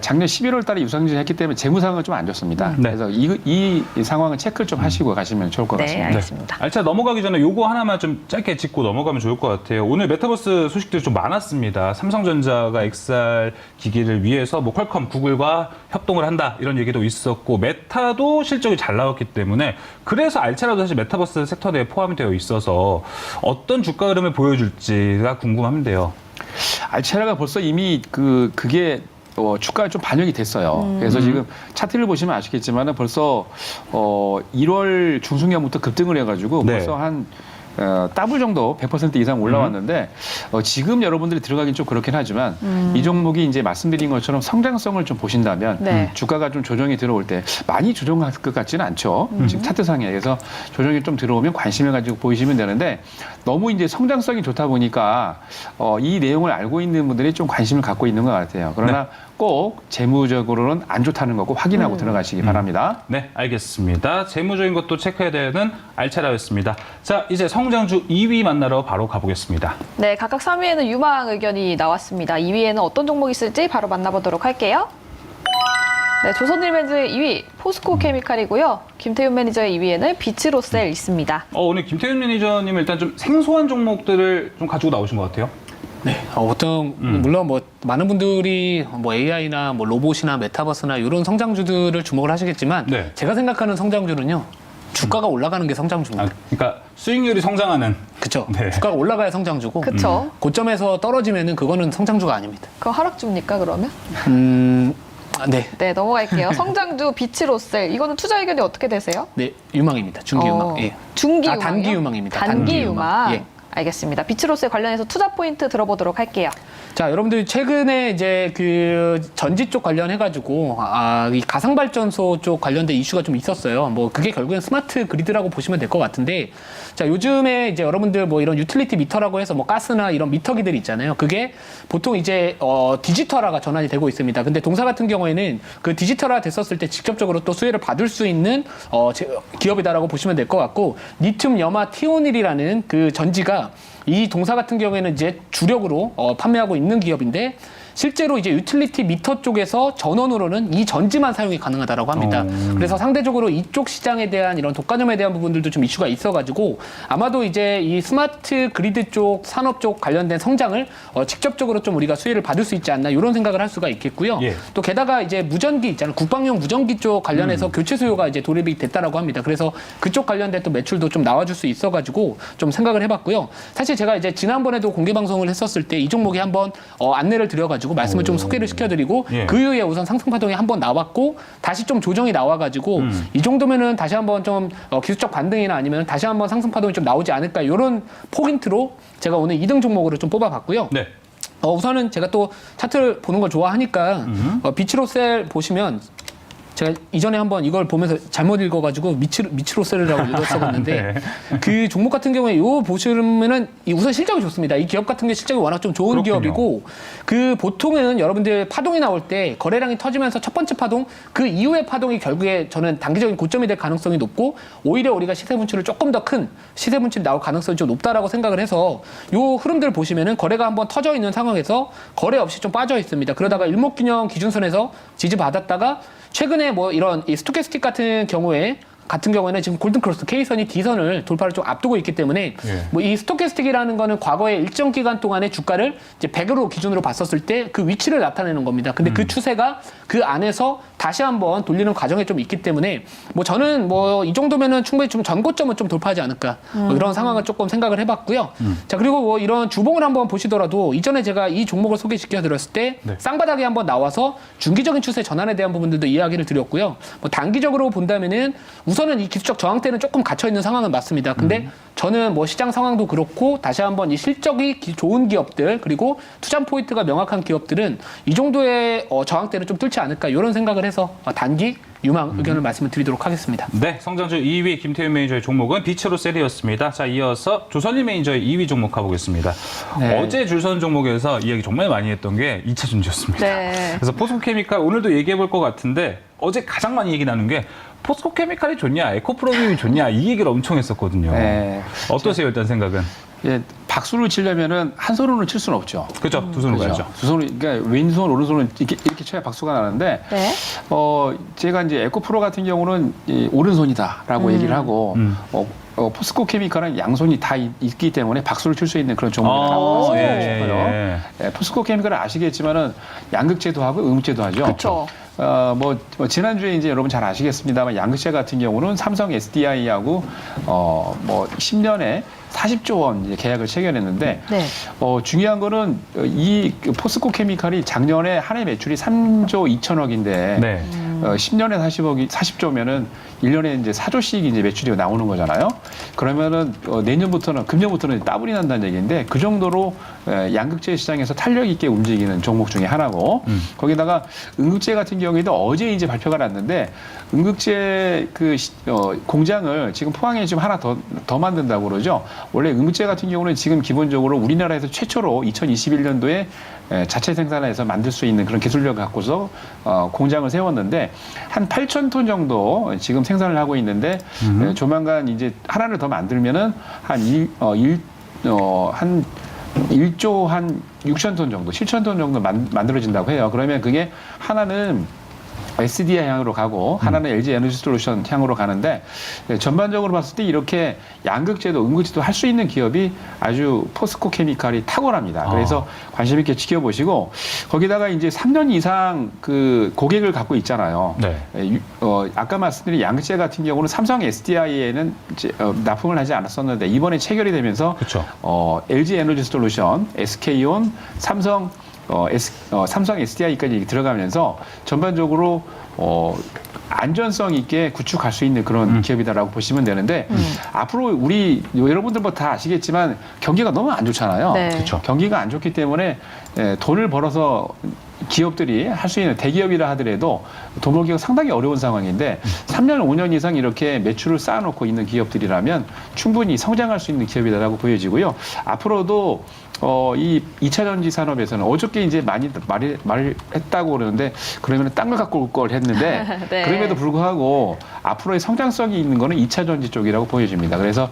작년 11월 달에 유상증자했기 때문에 재무상황은 좀 안 좋습니다. 네. 그래서 이 상황은 체크를 좀 하시고 가시면 좋을 것 네, 같습니다. 알겠습니다. 알차 넘어가기 전에 요거 하나만 좀 짧게 짚고 넘어가면 좋을 것 같아요. 오늘 메타버스 소식들이 좀 많았습니다. 삼성전자가 XR 기기를 위해서 뭐 퀄컴, 구글과 협동을 한다 이런 얘기도 있었고 메타도 실적이 잘 나왔기 때문에 그래서 알차라도 사실 메타버스 섹터 내에 포함이 되어 있어서 어떤 주가 흐름을 보여줄지가 궁금한데요. 알체라가 벌써 이미 그게 주가에 좀 반영이 됐어요. 그래서 지금 차트를 보시면 아시겠지만은 벌써 1월 중순경부터 급등을 해가지고 네. 벌써 한 더블 정도 100% 이상 올라왔는데 지금 여러분들이 들어가긴 좀 그렇긴 하지만 이 종목이 이제 말씀드린 것처럼 성장성을 좀 보신다면 네. 주가가 좀 조정이 들어올 때 많이 조정할 것 같지는 않죠. 지금 차트상에. 그래서 조정이 좀 들어오면 관심을 가지고 보시면 되는데 너무 이제 성장성이 좋다 보니까 이 내용을 알고 있는 분들이 좀 관심을 갖고 있는 것 같아요. 그러나 꼭 재무적으로는 안 좋다는 거 꼭 확인하고 들어가시기 바랍니다. 네, 알겠습니다. 재무적인 것도 체크해야 되는 알차라였습니다. 자, 이제 성장주 2위 만나러 바로 가보겠습니다. 네, 각각 3위에는 유망 의견이 나왔습니다. 2위에는 어떤 종목이 있을지 바로 만나보도록 할게요. 네, 조선일매즈의 2위 포스코 케미칼이고요. 김태윤 매니저의 2위에는 비츠로셀 있습니다. 오늘 김태윤 매니저님 일단 좀 생소한 종목들을 좀 가지고 나오신 것 같아요. 네, 보통 물론 뭐 많은 분들이 뭐 AI나 뭐 로봇이나 메타버스나 이런 성장주들을 주목을 하시겠지만 네. 제가 생각하는 성장주는요 주가가 올라가는 게 성장주입니다. 그러니까 수익률이 성장하는. 그렇죠. 네. 주가가 올라가야 성장주고 그쵸. 고점에서 떨어지면은 그거는 성장주가 아닙니다. 그거 하락주입니까, 그러면? 네, 네, 넘어갈게요. 성장주 비츠로셀. 이거는 투자 의견이 어떻게 되세요? 네 유망입니다. 중기 유망. 예. 중기 아, 유망. 단기 유망입니다. 단기 유망. 예. 알겠습니다. 비츠로셀 관련해서 투자 포인트 들어보도록 할게요. 자, 여러분들 최근에 이제 그 전지 쪽 관련해가지고 이 가상 발전소 쪽 관련된 이슈가 좀 있었어요. 뭐 그게 결국엔 스마트 그리드라고 보시면 될 것 같은데, 자 요즘에 이제 여러분들 뭐 이런 유틸리티 미터라고 해서 뭐 가스나 이런 미터기들 있잖아요. 그게 보통 이제 디지털화가 전환이 되고 있습니다. 근데 동사 같은 경우에는 그 디지털화 됐었을 때 직접적으로 또 수혜를 받을 수 있는 기업이다라고 보시면 될 것 같고, 리튬 염화 티오닐이라는 그 전지가 이 동사 같은 경우에는 이제 주력으로 판매하고 있는 기업인데 실제로 이제 유틸리티 미터 쪽에서 전원으로는 이 전지만 사용이 가능하다라고 합니다. 그래서 상대적으로 이쪽 시장에 대한 이런 독과점에 대한 부분들도 좀 이슈가 있어가지고 아마도 이제 이 스마트 그리드 쪽 산업 쪽 관련된 성장을 직접적으로 좀 우리가 수혜를 받을 수 있지 않나 이런 생각을 할 수가 있겠고요. 예. 또 게다가 이제 무전기 있잖아요. 국방용 무전기 쪽 관련해서 교체 수요가 이제 돌입이 됐다라고 합니다. 그래서 그쪽 관련된 또 매출도 좀 나와줄 수 있어가지고 좀 생각을 해봤고요. 사실 제가 이제 지난번에도 공개 방송을 했었을 때 이 종목이 한번 안내를 드려가지고 말씀을 좀 소개를 시켜드리고 예. 그 이후에 우선 상승 파동이 한번 나왔고 다시 좀 조정이 나와가지고 이 정도면은 다시 한번 좀 기술적 반등이나 아니면 다시 한번 상승 파동이 좀 나오지 않을까 이런 포인트로 제가 오늘 2등 종목으로 좀 뽑아봤고요. 네. 우선은 제가 또 차트를 보는 걸 좋아하니까 비츠로셀 보시면 제가 이전에 한번 이걸 보면서 잘못 읽어가지고 미츠로셀이라고 읽었었는데 네. 그 종목 같은 경우에 요 보시면은 우선 실적이 좋습니다. 이 기업 같은 게 실적이 워낙 좀 좋은 그렇군요. 기업이고 그 보통은 여러분들 파동이 나올 때 거래량이 터지면서 첫 번째 파동 그 이후의 파동이 결국에 저는 단기적인 고점이 될 가능성이 높고 오히려 우리가 시세 분출을 조금 더 큰 시세 분출이 나올 가능성이 좀 높다라고 생각을 해서 요 흐름들 보시면은 거래가 한번 터져 있는 상황에서 거래 없이 좀 빠져 있습니다. 그러다가 일목균형 기준선에서 지지 받았다가 최근에 뭐 이런 이 스토캐스틱 같은 경우에는 지금 골든크로스 K선이 D선을 돌파를 좀 앞두고 있기 때문에 예. 뭐 이 스토캐스틱이라는 거는 과거에 일정 기간 동안의 주가를 이제 100으로 기준으로 봤었을 때 그 위치를 나타내는 겁니다. 근데 그 추세가 그 안에서 다시 한번 돌리는 과정에 좀 있기 때문에 뭐 저는 뭐 이 정도면은 충분히 좀 전고점은 좀 돌파하지 않을까 뭐 이런 상황을 조금 생각을 해봤고요. 자 그리고 뭐 이런 주봉을 한번 보시더라도 이전에 제가 이 종목을 소개시켜 드렸을 때 네. 쌍바닥에 한번 나와서 중기적인 추세 전환에 대한 부분들도 이야기를 드렸고요. 뭐 단기적으로 본다면은 우선은 이 기술적 저항대는 조금 갇혀 있는 상황은 맞습니다. 근데 저는 뭐 시장 상황도 그렇고 다시 한번 이 실적이 좋은 기업들 그리고 투자 포인트가 명확한 기업들은 이 정도의 저항대를 좀 뚫지 않을까 이런 생각을 해서 단기 유망 의견을 말씀을 드리도록 하겠습니다. 네, 성장주 2위 김태윤 매니저의 종목은 비츠로셀이었습니다. 자, 이어서 조선일 매니저의 2위 종목 가보겠습니다. 네. 어제 줄선 종목에서 이야기 정말 많이 했던 게 2차전지였습니다. 네. 그래서 포스코케미칼 오늘도 얘기해 볼 것 같은데 어제 가장 많이 얘기 나눈 게 포스코케미칼이 좋냐, 에코프로비움이 좋냐 이 얘기를 엄청 했었거든요. 네. 어떠세요, 일단 생각은? 예, 박수를 치려면은 한 손으로는 칠 수는 없죠. 그렇죠, 두 손으로 그렇죠. 가야죠. 두 손, 그러니까 왼손, 오른손은 이렇게 쳐야 박수가 나는데, 네. 제가 이제 에코프로 같은 경우는 이 오른손이다라고 얘기를 하고, 포스코 케미칼은 양손이 다 있기 때문에 박수를 칠 수 있는 그런 종목이라고 말씀드리고 싶어요. 예, 포스코 케미칼은 아시겠지만은 양극재도 하고 음극재도 하죠. 그렇죠. 지난주에 이제 여러분 잘 아시겠습니다만 양극재 같은 경우는 삼성 SDI하고 10년에 40조 원 이제 계약을 체결했는데 네. 중요한 거는 이 포스코 케미칼이 작년에 한 해 매출이 3조 2천억인데 네. 10년에 40조면은 1년에 이제 4조씩 이제 매출이 나오는 거잖아요. 그러면은 내년부터는 금년부터는 따블이 난다는 얘기인데 그 정도로 양극재 시장에서 탄력 있게 움직이는 종목 중에 하나고 거기다가 음극재 같은 경우에도 어제 이제 발표가 났는데 음극재 공장을 지금 포항에 지금 하나 더 만든다고 그러죠. 원래 음극재 같은 경우는 지금 기본적으로 우리나라에서 최초로 2021년도에 자체 생산해서 만들 수 있는 그런 기술력을 갖고서 공장을 세웠는데 한 8,000톤 정도 지금 생산을 하고 있는데 조만간 이제 하나를 더 만들면은 한 1조 한 6,000톤 정도, 7,000톤 정도 만들어진다고 해요. 그러면 그게 하나는 SDI 향으로 가고 하나는 LG 에너지 솔루션 향으로 가는데 전반적으로 봤을 때 이렇게 양극재도 음극재도 할 수 있는 기업이 아주 포스코 케미칼이 탁월합니다. 그래서 관심 있게 지켜보시고 거기다가 이제 3년 이상 그 고객을 갖고 있잖아요. 네. 아까 말씀드린 양극재 같은 경우는 삼성 SDI에는 납품을 하지 않았었는데 이번에 체결이 되면서 그쵸. LG 에너지 솔루션, SK온, 삼성 SDI까지 들어가면서 전반적으로 안전성 있게 구축할 수 있는 그런 기업이다라고 보시면 되는데 앞으로 우리 여러분들 뭐 다 아시겠지만 경기가 너무 안 좋잖아요. 네. 그쵸. 경기가 안 좋기 때문에 돈을 벌어서 기업들이 할 수 있는 대기업이라 하더라도 돈 벌기가 상당히 어려운 상황인데 3년, 5년 이상 이렇게 매출을 쌓아놓고 있는 기업들이라면 충분히 성장할 수 있는 기업이다라고 보여지고요. 앞으로도 이 2차 전지 산업에서는 어저께 이제 많이 말을 했다고 그러는데 그러면 딴 걸 갖고 올 걸 했는데 네. 그럼에도 불구하고 앞으로의 성장성이 있는 거는 2차 전지 쪽이라고 보여집니다. 그래서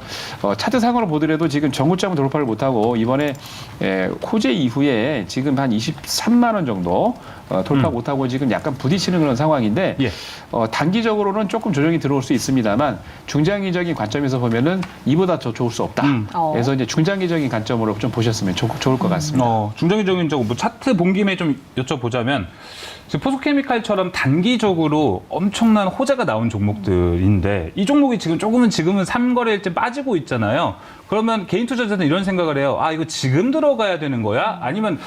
차트상으로 보더라도 지금 전고점을 돌파를 못하고 이번에 호재 이후에 지금 한 23만 원 정도 돌파 못하고 지금 약간 부딪히는 그런 상황인데 예. 단기적으로는 조금 조정이 들어올 수 있습니다만 중장기적인 관점에서 보면은 이보다 더 좋을 수 없다. 그래서 이제 중장기적인 관점으로 좀 보셨으면 좋을 것 같습니다. 중장기적인 뭐 차트 본 김에 좀 여쭤보자면 지금 포스코케미칼처럼 단기적으로 엄청난 호재가 나온 종목들인데 이 종목이 지금은 3거래일째 빠지고 있잖아요. 그러면 개인 투자자들은 이런 생각을 해요. 아, 이거 지금 들어가야 되는 거야? 아니면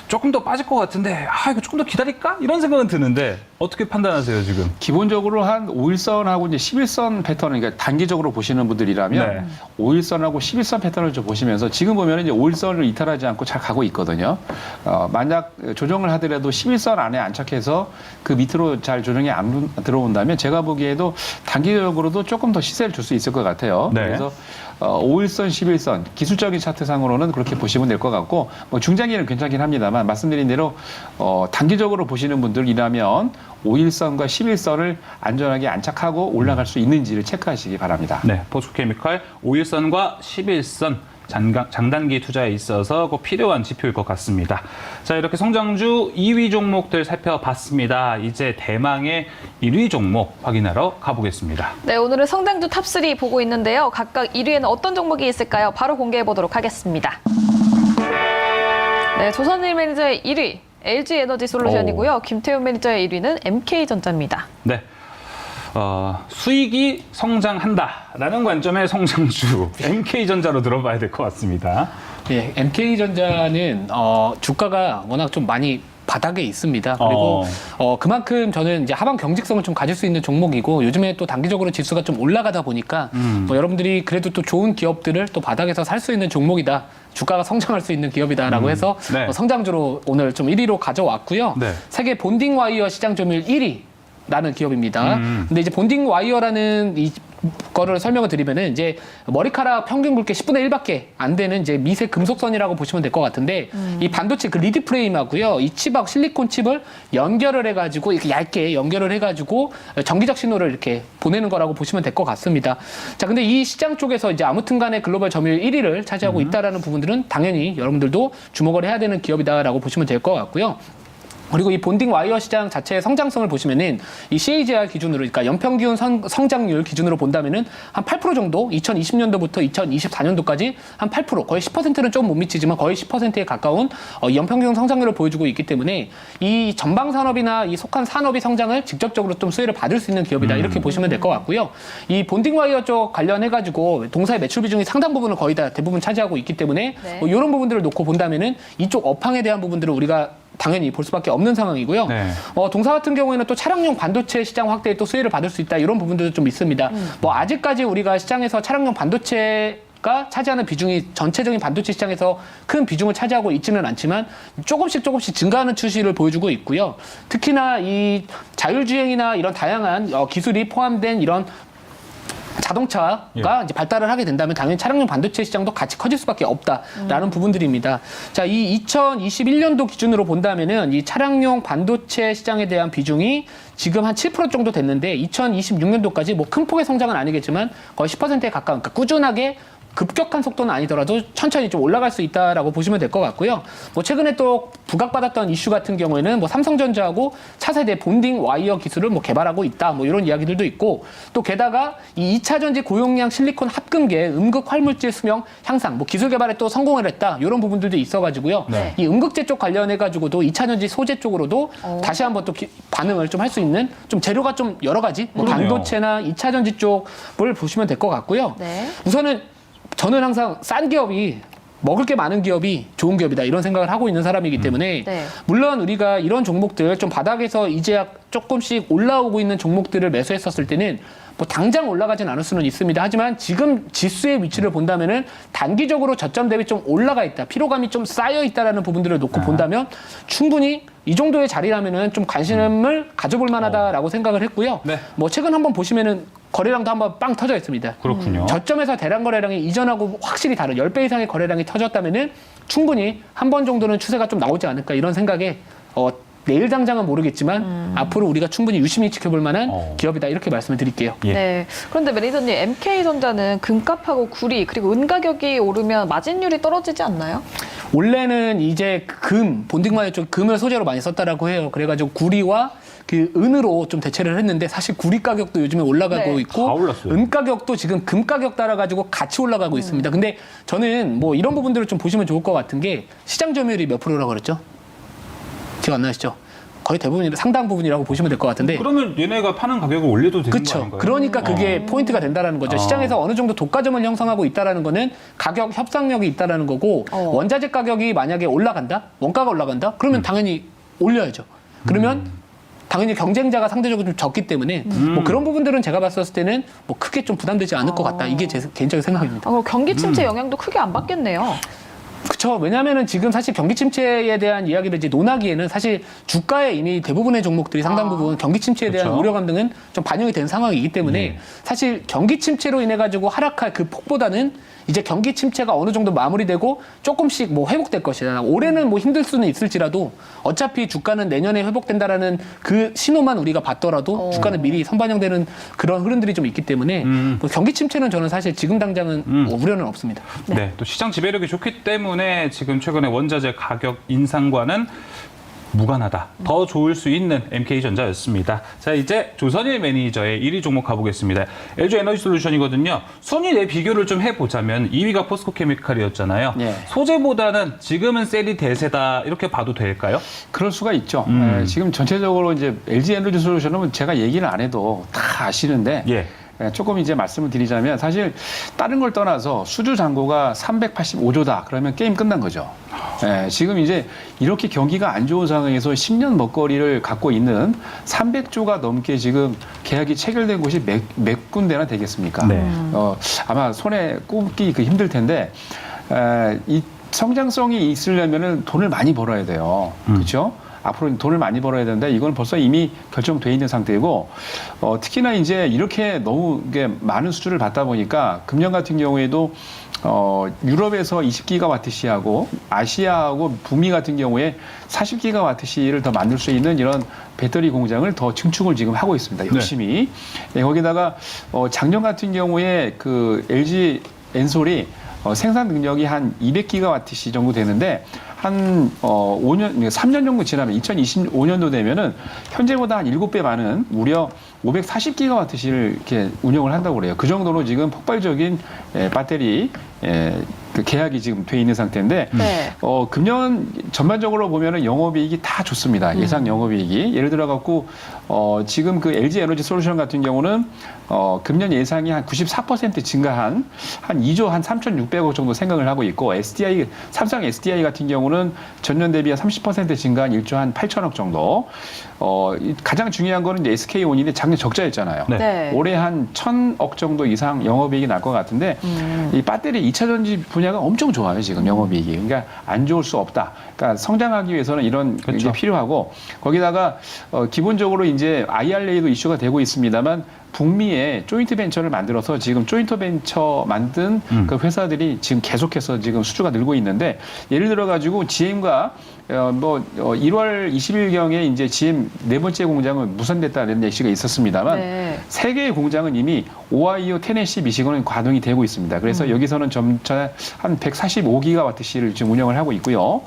조금 더 빠질 것 같은데 이거 조금 더 기다릴까? 이런 생각은 드는데 어떻게 판단하세요, 지금? 기본적으로 한 5일선하고 이제 11선 패턴, 그러니까 단기적으로 보시는 분들이라면 네. 5일선하고 11선 패턴을 좀 보시면서 지금 보면 이제 5일선을 이탈하지 않고 잘 가고 있거든요. 만약 조정을 하더라도 11선 안에 안착해서 그 밑으로 잘 조정이 안 들어온다면 제가 보기에도 단기적으로도 조금 더 시세를 줄 수 있을 것 같아요. 네. 그래서 5일선, 11선 기술적인 차트상으로는 그렇게 보시면 될 것 같고 중장기는 괜찮긴 합니다만 말씀드린 대로 단기적으로 보시는 분들이라면 5일선과 11선을 안전하게 안착하고 올라갈 수 있는지를 체크하시기 바랍니다. 네, 포스코케미칼 5일선과 11선 장단기 투자에 있어서 꼭 필요한 지표일 것 같습니다. 자, 이렇게 성장주 2위 종목들 살펴봤습니다. 이제 대망의 1위 종목 확인하러 가보겠습니다. 네, 오늘은 성장주 탑3 보고 있는데요. 각각 1위에는 어떤 종목이 있을까요? 바로 공개해 보도록 하겠습니다. 네, 조선일 매니저의 1위 LG 에너지 솔루션이고요. 김태훈 매니저의 1위는 MK전자입니다. 네. 수익이 성장한다라는 관점의 성장주 MK전자로 들어봐야 될 것 같습니다. 예, MK전자는 주가가 워낙 좀 많이 바닥에 있습니다. 그리고 그만큼 저는 이제 하방 경직성을 좀 가질 수 있는 종목이고 요즘에 또 단기적으로 지수가 좀 올라가다 보니까 뭐 여러분들이 그래도 또 좋은 기업들을 또 바닥에서 살 수 있는 종목이다. 주가가 성장할 수 있는 기업이다라고 해서 네. 성장주로 오늘 좀 1위로 가져왔고요. 네. 세계 본딩 와이어 시장 점유율 1위. 라는 기업입니다. 근데 이제 본딩 와이어라는 이 거를 설명을 드리면은 이제 머리카락 평균 굵기 10분의 1밖에 안 되는 이제 미세 금속선이라고 보시면 될 것 같은데 이 반도체 그 리드 프레임하고요. 이 칩하고 실리콘 칩을 연결을 해가지고 이렇게 얇게 연결을 해가지고 전기적 신호를 이렇게 보내는 거라고 보시면 될 것 같습니다. 자, 근데 이 시장 쪽에서 이제 아무튼간에 글로벌 점유율 1위를 차지하고 있다라는 부분들은 당연히 여러분들도 주목을 해야 되는 기업이다라고 보시면 될 것 같고요. 그리고 이 본딩 와이어 시장 자체의 성장성을 보시면은 이 CAGR 기준으로, 그러니까 연평균 성장률 기준으로 본다면은 한 8% 정도, 2020년도부터 2024년도까지 한 8%, 거의 10%는 좀 못 미치지만 거의 10%에 가까운 연평균 성장률을 보여주고 있기 때문에 이 전방 산업이나 이 속한 산업이 성장을 직접적으로 좀 수혜를 받을 수 있는 기업이다 이렇게 보시면 될 것 같고요. 이 본딩 와이어 쪽 관련해가지고 동사의 매출 비중이 상당 부분을 거의 다 대부분 차지하고 있기 때문에 네. 이런 부분들을 놓고 본다면은 이쪽 업황에 대한 부분들을 우리가 당연히 볼 수밖에 없는 상황이고요. 네. 동사 같은 경우에는 또 차량용 반도체 시장 확대에 또 수혜를 받을 수 있다 이런 부분들도 좀 있습니다. 뭐 아직까지 우리가 시장에서 차량용 반도체가 차지하는 비중이 전체적인 반도체 시장에서 큰 비중을 차지하고 있지는 않지만 조금씩 증가하는 추세를 보여주고 있고요. 특히나 이 자율주행이나 이런 다양한 기술이 포함된 이런 자동차가 이제 발달을 하게 된다면 당연히 차량용 반도체 시장도 같이 커질 수밖에 없다라는 부분들입니다. 자, 이 2021년도 기준으로 본다면은 이 차량용 반도체 시장에 대한 비중이 지금 한 7% 정도 됐는데 2026년도까지 뭐 큰 폭의 성장은 아니겠지만 거의 10%에 가까운, 그러니까 꾸준하게 급격한 속도는 아니더라도 천천히 좀 올라갈 수 있다라고 보시면 될 것 같고요. 뭐 최근에 또 부각받았던 이슈 같은 경우에는 뭐 삼성전자하고 차세대 본딩 와이어 기술을 뭐 개발하고 있다, 뭐 이런 이야기들도 있고, 또 게다가 이 2차 전지 고용량 실리콘 합금계 음극 활물질 수명 향상, 뭐 기술 개발에 또 성공을 했다, 이런 부분들도 있어가지고요. 네. 이 음극재 쪽 관련해가지고도 2차 전지 소재 쪽으로도 다시 한번 또 반응을 좀 할 수 있는 좀 재료가 좀 여러 가지, 뭐 그러네요. 반도체나 2차 전지 쪽을 보시면 될 것 같고요. 네. 우선은 저는 항상 싼 기업이, 먹을 게 많은 기업이 좋은 기업이다 이런 생각을 하고 있는 사람이기 때문에 네. 물론 우리가 이런 종목들 좀 바닥에서 이제야 조금씩 올라오고 있는 종목들을 매수했었을 때는 뭐 당장 올라가진 않을 수는 있습니다. 하지만 지금 지수의 위치를 본다면은 단기적으로 저점 대비 좀 올라가 있다, 피로감이 좀 쌓여 있다라는 부분들을 놓고 본다면 충분히 이 정도의 자리라면은 좀 관심을 가져볼 만하다라고 생각을 했고요. 네. 뭐 최근 한번 보시면은 거래량도 한번 빵 터져 있습니다. 그렇군요. 저점에서 대량 거래량이 이전하고 확실히 다른 10배 이상의 거래량이 터졌다면은 충분히 한 번 정도는 추세가 좀 나오지 않을까 이런 생각에 내일 당장은 모르겠지만 앞으로 우리가 충분히 유심히 지켜볼 만한 기업이다 이렇게 말씀을 드릴게요. 예. 네. 그런데 매니저님, MK전자는 금값하고 구리 그리고 은 가격이 오르면 마진율이 떨어지지 않나요? 원래는 이제 본딩마이어 쪽 금을 소재로 많이 썼다라고 해요. 그래가지고 구리와 그 은으로 좀 대체를 했는데 사실 구리 가격도 요즘에 올라가고 네. 있고 다 올랐어요. 은 가격도 지금 금 가격 따라가지고 같이 올라가고 있습니다. 근데 저는 뭐 이런 부분들을 좀 보시면 좋을 것 같은 게 시장 점유율이 몇 프로라고 그랬죠? 기억 안 나시죠? 거의 대부분 상당 부분이라고 보시면 될 것 같은데. 그러면 얘네가 파는 가격을 올려도 되는 거 그렇죠. 아닌가요? 그러니까 그게 포인트가 된다라는 거죠. 시장에서 어느 정도 독과점을 형성하고 있다라는 거는 가격 협상력이 있다라는 거고 원자재 가격이 만약에 올라간다, 원가가 올라간다, 그러면 당연히 올려야죠. 그러면 당연히 경쟁자가 상대적으로 좀 적기 때문에 뭐 그런 부분들은 제가 봤을 때는 뭐 크게 좀 부담되지 않을 것 같다. 이게 제 개인적인 생각입니다. 그럼 경기 침체 영향도 크게 안 받겠네요. 그렇죠. 왜냐하면은 지금 사실 경기 침체에 대한 이야기를 이제 논하기에는 사실 주가에 이미 대부분의 종목들이 상당 부분 경기 침체에 대한 그쵸. 우려감 등은 좀 반영이 된 상황이기 때문에 사실 경기 침체로 인해 가지고 하락할 그 폭보다는 이제 경기 침체가 어느 정도 마무리되고 조금씩 뭐 회복될 것이다. 올해는 뭐 힘들 수는 있을지라도 어차피 주가는 내년에 회복된다라는 그 신호만 우리가 봤더라도 주가는 미리 선반영되는 그런 흐름들이 좀 있기 때문에 뭐 경기 침체는 저는 사실 지금 당장은 뭐 우려는 없습니다. 네. 또 시장 지배력이 좋기 때문에 지금 최근에 원자재 가격 인상과는 무관하다. 더 좋을 수 있는 MK전자였습니다. 자, 이제 조선일 매니저의 1위 종목 가보겠습니다. LG 에너지 솔루션이거든요. 순위 내 비교를 좀 해보자면 2위가 포스코케미칼이었잖아요. 네. 소재보다는 지금은 셀이 대세다 이렇게 봐도 될까요? 그럴 수가 있죠. 지금 전체적으로 이제 LG 에너지 솔루션은 제가 얘기를 안 해도 다 아시는데 예. 조금 이제 말씀을 드리자면 사실 다른 걸 떠나서 수주 잔고가 385조다. 그러면 게임 끝난 거죠. 예, 지금 이제 이렇게 경기가 안 좋은 상황에서 10년 먹거리를 갖고 있는 300조가 넘게 지금 계약이 체결된 곳이 몇 군데나 되겠습니까? 네. 아마 손에 꼽기 힘들 텐데 이 성장성이 있으려면은 돈을 많이 벌어야 돼요. 그렇죠? 앞으로 돈을 많이 벌어야 되는데 이건 벌써 이미 결정돼 있는 상태이고 특히나 이제 이렇게 너무 이게 많은 수주를 받다 보니까 금년 같은 경우에도 유럽에서 20기가와트시하고 아시아하고 북미 같은 경우에 40기가와트시를 더 만들 수 있는 이런 배터리 공장을 더 증축을 지금 하고 있습니다. 열심히. 네, 거기다가 작년 같은 경우에 그 LG 엔솔이 생산 능력이 한 200기가와트시 정도 되는데 한 3년 정도 지나면 2025년도 되면은 현재보다 한 7배 많은 무려 540기가와트시를 이렇게 운영을 한다고 그래요. 그 정도로 지금 폭발적인 배터리 그 계약이 지금 돼 있는 상태인데 네. 금년 전반적으로 보면은 영업이익이 다 좋습니다. 예상 영업이익이 예를 들어 갖고 지금 그 LG 에너지 솔루션 같은 경우는 금년 예상이 한 94% 증가한 한 2조 한 3,600억 정도 생각을 하고 있고 SDI 삼성 SDI 같은 경우는 전년 대비 한 30% 증가한 1조 한 8천억 정도. 가장 중요한 거는 이제 SK온일이 작년 적자였잖아요. 네. 네. 올해 한 1,000억 정도 이상 영업이익이 날 것 같은데 이 배터리 2차 전지 분야가 엄청 좋아요 지금 영업이익이. 그러니까 안 좋을 수 없다. 그러니까 성장하기 위해서는 이런 게 필요하고 거기다가 기본적으로 이제 IRA도 이슈가 되고 있습니다만 북미에 조인트 벤처를 만들어서 지금 조인트 벤처 만든 그 회사들이 지금 계속해서 지금 수주가 늘고 있는데 예를 들어 가지고 GM과 1월 20일경에 이제 GM 네 번째 공장은 무산됐다는 얘기가 있었습니다만 네. 세 개의 공장은 이미 오하이오, 테네시, 미시건은 가동이 되고 있습니다. 그래서 여기서는 점차 한 145기가와트시를 지금 운영을 하고 있고요.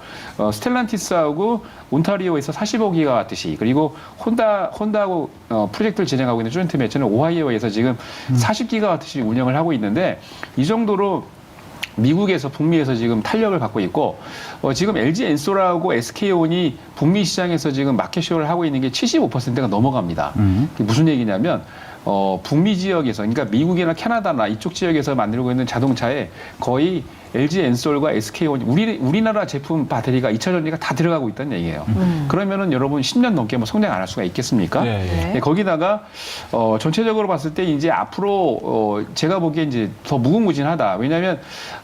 스텔란티스하고 온타리오에서 45기가와트시 그리고 혼다하고 프로젝트를 진행하고 있는 조인트 벤처는 오하이오에서 지금 40기가와트시 운영을 하고 있는데 이 정도로 미국에서 북미에서 지금 탄력을 받고 있고 지금 LG 엔솔하고 SK온이 북미 시장에서 지금 마켓쇼를 하고 있는 게 75%가 넘어갑니다. 그게 무슨 얘기냐면 북미 지역에서 그러니까 미국이나 캐나다나 이쪽 지역에서 만들고 있는 자동차에 거의 LG 엔솔과 SK온이 우리나라 제품 배터리가 2차 전지가 다 들어가고 있다는 얘기예요. 그러면은 여러분 10년 넘게 뭐 성장 안 할 수가 있겠습니까? 네. 거기다가 전체적으로 봤을 때 이제 앞으로 제가 보기에 이제 더 무궁무진하다. 왜냐하면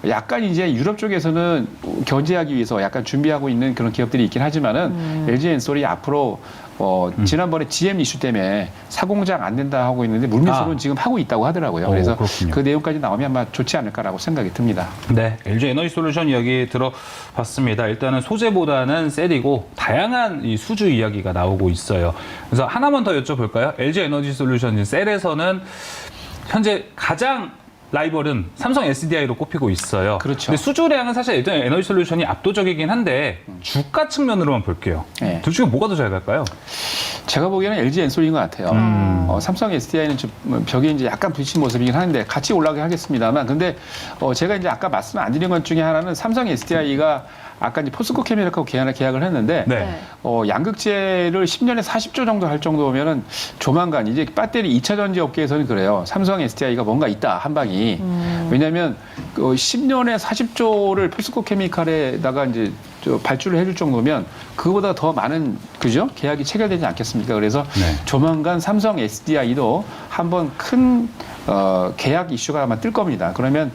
약간 이제 유럽 쪽에서는 견제하기 위해서 약간 준비하고 있는 그런 기업들이 있긴 하지만은 LG 엔솔이 앞으로 지난번에 GM 이슈 때문에 사공장 안 된다 하고 있는데 물밑으로는 지금 하고 있다고 하더라고요. 그래서 그렇군요. 그 내용까지 나오면 아마 좋지 않을까라고 생각이 듭니다. 네, LG 에너지 솔루션 이야기 들어봤습니다. 일단은 소재보다는 셀이고 다양한 이 수주 이야기가 나오고 있어요. 그래서 하나만 더 여쭤볼까요? LG 에너지 솔루션 셀에서는 현재 가장 라이벌은 삼성 SDI로 꼽히고 있어요. 그렇죠. 근데 수주량은 사실 LG 에너지 솔루션이 압도적이긴 한데 주가 측면으로만 볼게요. 네. 둘 중에 뭐가 더 잘 갈까요? 제가 보기에는 LG 엔솔인 것 같아요. 삼성 SDI는 좀 벽에 이제 약간 부딪힌 모습이긴 하는데 같이 올라가게 하겠습니다만, 근데 제가 이제 아까 말씀 안 드린 것 중에 하나는 삼성 SDI가 아까 이제 포스코 케미칼하고 계약을 했는데 네. 양극재를 10년에 40조 정도 할 정도면은 조만간 이제 배터리 2차 전지 업계에서는 그래요. 삼성 SDI가 뭔가 있다 한 방이. 왜냐하면 10년에 40조를 포스코 케미칼에다가 이제 발주를 해줄 정도면 그거보다 더 많은 그죠 계약이 체결되지 않겠습니까? 그래서 네. 조만간 삼성 SDI도 한번 큰 계약 이슈가 아마 뜰 겁니다. 그러면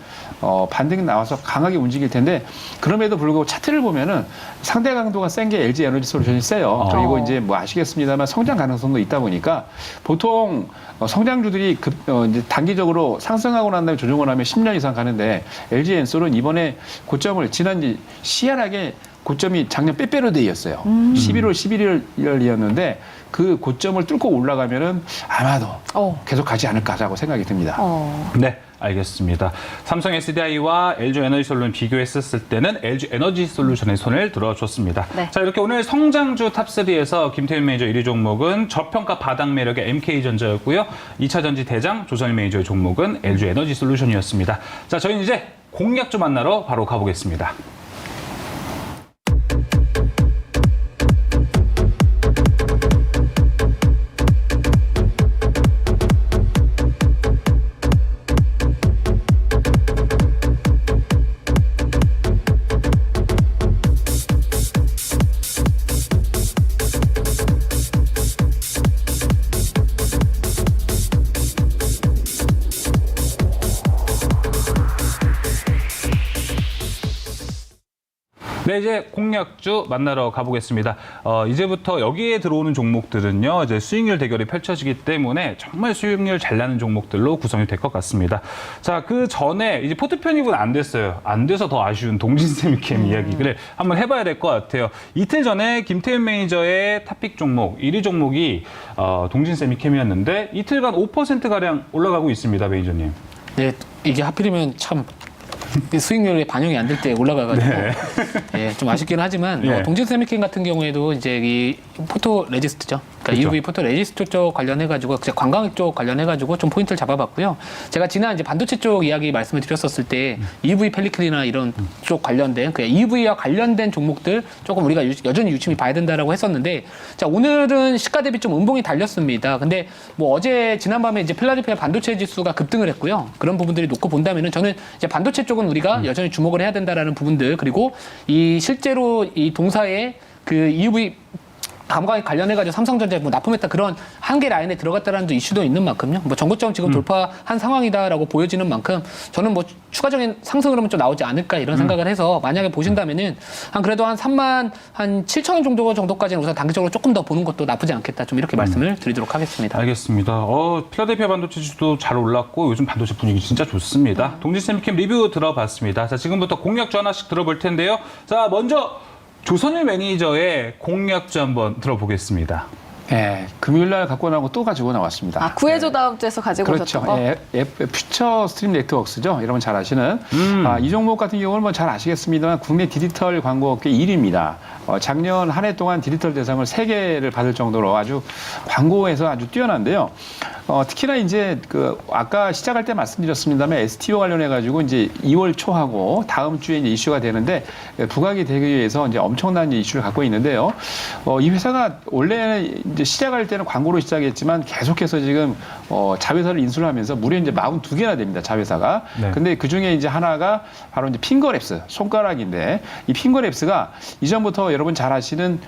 반등이 나와서 강하게 움직일 텐데 그럼에도 불구하고 차트를 보면은 상대 강도가 센 게 LG 에너지 솔루션이 세요. 그리고 이제 뭐 아시겠습니다만 성장 가능성도 있다 보니까 보통 성장주들이 이제 단기적으로 상승하고 난 다음에 조정을 하면 10년 이상 가는데 LG 엔솔은 이번에 고점을 지난 시한하게 고점이 작년 빼빼로데이였어요. 11월 11일이었는데 그 고점을 뚫고 올라가면은 아마도 계속 가지 않을까라고 생각이 듭니다. 네, 알겠습니다. 삼성 SDI와 LG 에너지 솔루션 비교했었을 때는 LG 에너지 솔루션의 손을 들어줬습니다. 네. 자, 이렇게 오늘 성장주 탑3에서 김태윤 매니저 1위 종목은 저평가 바닥 매력의 MK전자였고요. 2차 전지 대장 조선일 매니저의 종목은 LG 에너지 솔루션이었습니다. 자, 저희는 이제 공략주 만나러 바로 가보겠습니다. 네, 이제 공략주 만나러 가보겠습니다. 이제부터 여기에 들어오는 종목들은요, 이제 수익률 대결이 펼쳐지기 때문에 정말 수익률 잘 나는 종목들로 구성이 될 것 같습니다. 자, 그 전에 이제 포트 편입은 안 됐어요. 안 돼서 더 아쉬운 동진세미캠 이야기를 한번 해봐야 될 것 같아요. 이틀 전에 김태윤 매니저의 탑픽 종목, 1위 종목이 동진세미캠이었는데 이틀간 5%가량 올라가고 있습니다, 매니저님. 네, 이게 하필이면 참 수익률에 반영이 안 될 때 올라가가지고 예, 좀 아쉽긴 하지만 예. 동진세미캠 같은 경우에도 이제 이 포토 레지스트죠. 그러니까 그렇죠. EUV 포토 레지스트 쪽 관련해가지고 관광 쪽 관련해가지고 좀 포인트를 잡아봤고요. 제가 지난 이제 반도체 쪽 이야기 말씀을 드렸었을 때 EUV 펠리클이나 이런 쪽 관련된 그 EUV와 관련된 종목들 조금 우리가 여전히 유심히 봐야 된다라고 했었는데 자 오늘은 시가 대비 좀 음봉이 달렸습니다. 근데 뭐 어제 지난밤에 이제 필라델피아 반도체 지수가 급등을 했고요. 그런 부분들이 놓고 본다면은 저는 이제 반도체 쪽은 우리가 여전히 주목을 해야 된다라는 부분들 그리고 이 실제로 이 동사의 그 EUV 감광에 관련해가지고 삼성전자 뭐 납품했다 그런 한계 라인에 들어갔다라는 이슈도 있는 만큼요. 뭐 전고점 지금 돌파한 상황이다라고 보여지는 만큼 저는 뭐 추가적인 상승 흐름은 좀 나오지 않을까 이런 생각을 해서 만약에 보신다면은 한 그래도 한 3만 한 7천 원 정도까지는 우선 단기적으로 조금 더 보는 것도 나쁘지 않겠다. 좀 이렇게 말씀을 드리도록 하겠습니다. 알겠습니다. 필라델피아 반도체 지수도 잘 올랐고 요즘 반도체 분위기 진짜 좋습니다. 동진세미캠 리뷰 들어봤습니다. 자, 지금부터 공략주 하나씩 들어볼 텐데요. 자, 먼저 조선일 매니저의 공략주 한번 들어보겠습니다. 네, 금요일 날 갖고 나오고 또 가지고 나왔습니다. 아, 구해줘 다음 주에서 가지고 그렇죠. 오셨던 거? 예, 퓨처 스트림 네트워크스죠. 여러분 잘 아시는. 이 종목 같은 경우는 뭐 잘 아시겠습니다만 국내 디지털 광고업계 1위입니다. 작년 한 해 동안 디지털 대상을 3개를 받을 정도로 아주 광고에서 아주 뛰어난데요. 특히나 이제 그 아까 시작할 때 말씀드렸습니다만 STO 관련해 가지고 이제 2월 초하고 다음 주에 이제 이슈가 되는데 부각이 되기 위해서 이제 엄청난 이슈를 갖고 있는데요. 이 회사가 원래 이제 시작할 때는 광고로 시작했지만 계속해서 지금 자회사를 인수를 하면서 무려 이제 42개나 됩니다. 자회사가. 네. 근데 그 중에 이제 하나가 바로 이제 핑거랩스, 손가락인데 이 핑거랩스가 이전부터 여러분 잘 아시는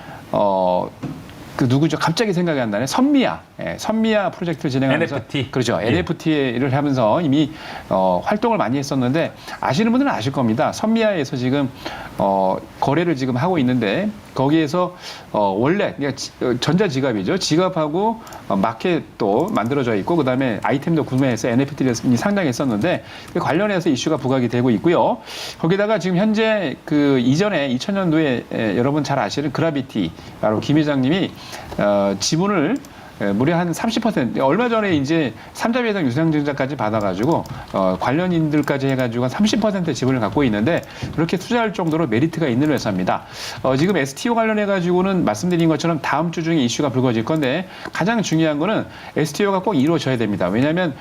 그 누구죠? 갑자기 생각이 안 나네. 선미야. 예, 선미야 프로젝트를 진행하면서 NFT. 그렇죠. 예. NFT를 하면서 이미 활동을 많이 했었는데 아시는 분들은 아실 겁니다. 선미야에서 지금 거래를 지금 하고 있는데 거기에서 원래 그러니까 전자지갑이죠. 지갑하고 마켓도 만들어져 있고 그다음에 아이템도 구매해서 NFT를 상당했었는데 그 관련해서 이슈가 부각이 되고 있고요. 거기다가 지금 현재 그 이전에 2000년도에 여러분 잘 아시는 그라비티 바로 김 회장님이 지분을 무려 한 30% 얼마 전에 이제 3자 배당 유상증자까지 받아가지고 관련인들까지 해가지고 한 30% 지분을 갖고 있는데 그렇게 투자할 정도로 메리트가 있는 회사입니다. 지금 STO 관련해가지고는 말씀드린 것처럼 다음 주 중에 이슈가 불거질 건데 가장 중요한 거는 STO가 꼭 이루어져야 됩니다. 왜냐하면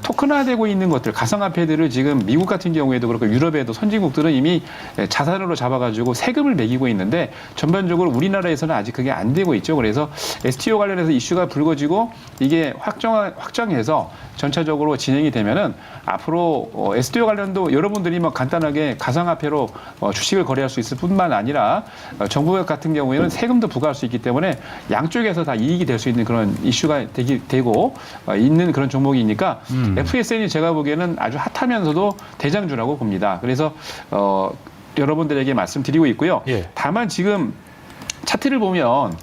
토큰화되고 있는 것들 가상화폐들을 지금 미국 같은 경우에도 그렇고 유럽에도 선진국들은 이미 자산으로 잡아가지고 세금을 매기고 있는데 전반적으로 우리나라에서는 아직 그게 안 되고 있죠. 그래서 STO 관련해서 이슈가 불거지고 이게 확정해서 전체적으로 진행이 되면은 앞으로 STO 관련도 여러분들이 뭐 간단하게 가상화폐로 주식을 거래할 수 있을 뿐만 아니라 정부 같은 경우에는 세금도 부과할 수 있기 때문에 양쪽에서 다 이익이 될 수 있는 그런 이슈가 되고 있는 그런 종목이니까 FSN이 제가 보기에는 아주 핫하면서도 대장주라고 봅니다. 그래서 여러분들에게 말씀드리고 있고요. 예. 다만 지금 차트를 보면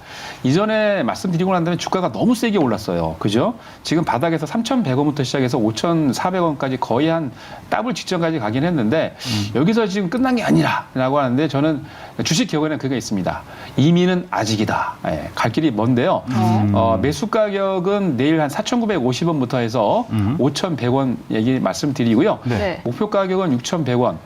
이전에 말씀드리고 난 다음에 주가가 너무 세게 올랐어요. 그죠? 지금 바닥에서 3,100원부터 시작해서 5,400원까지 거의 한 더블 직전까지 가긴 했는데 여기서 지금 끝난 게 아니라라고 하는데 저는 주식 기억에는 그게 있습니다. 이미는 아직이다. 예, 갈 길이 먼데요. 매수 가격은 내일 한 4,950원부터 해서 5,100원 얘기 말씀드리고요. 네. 목표 가격은 6,100원.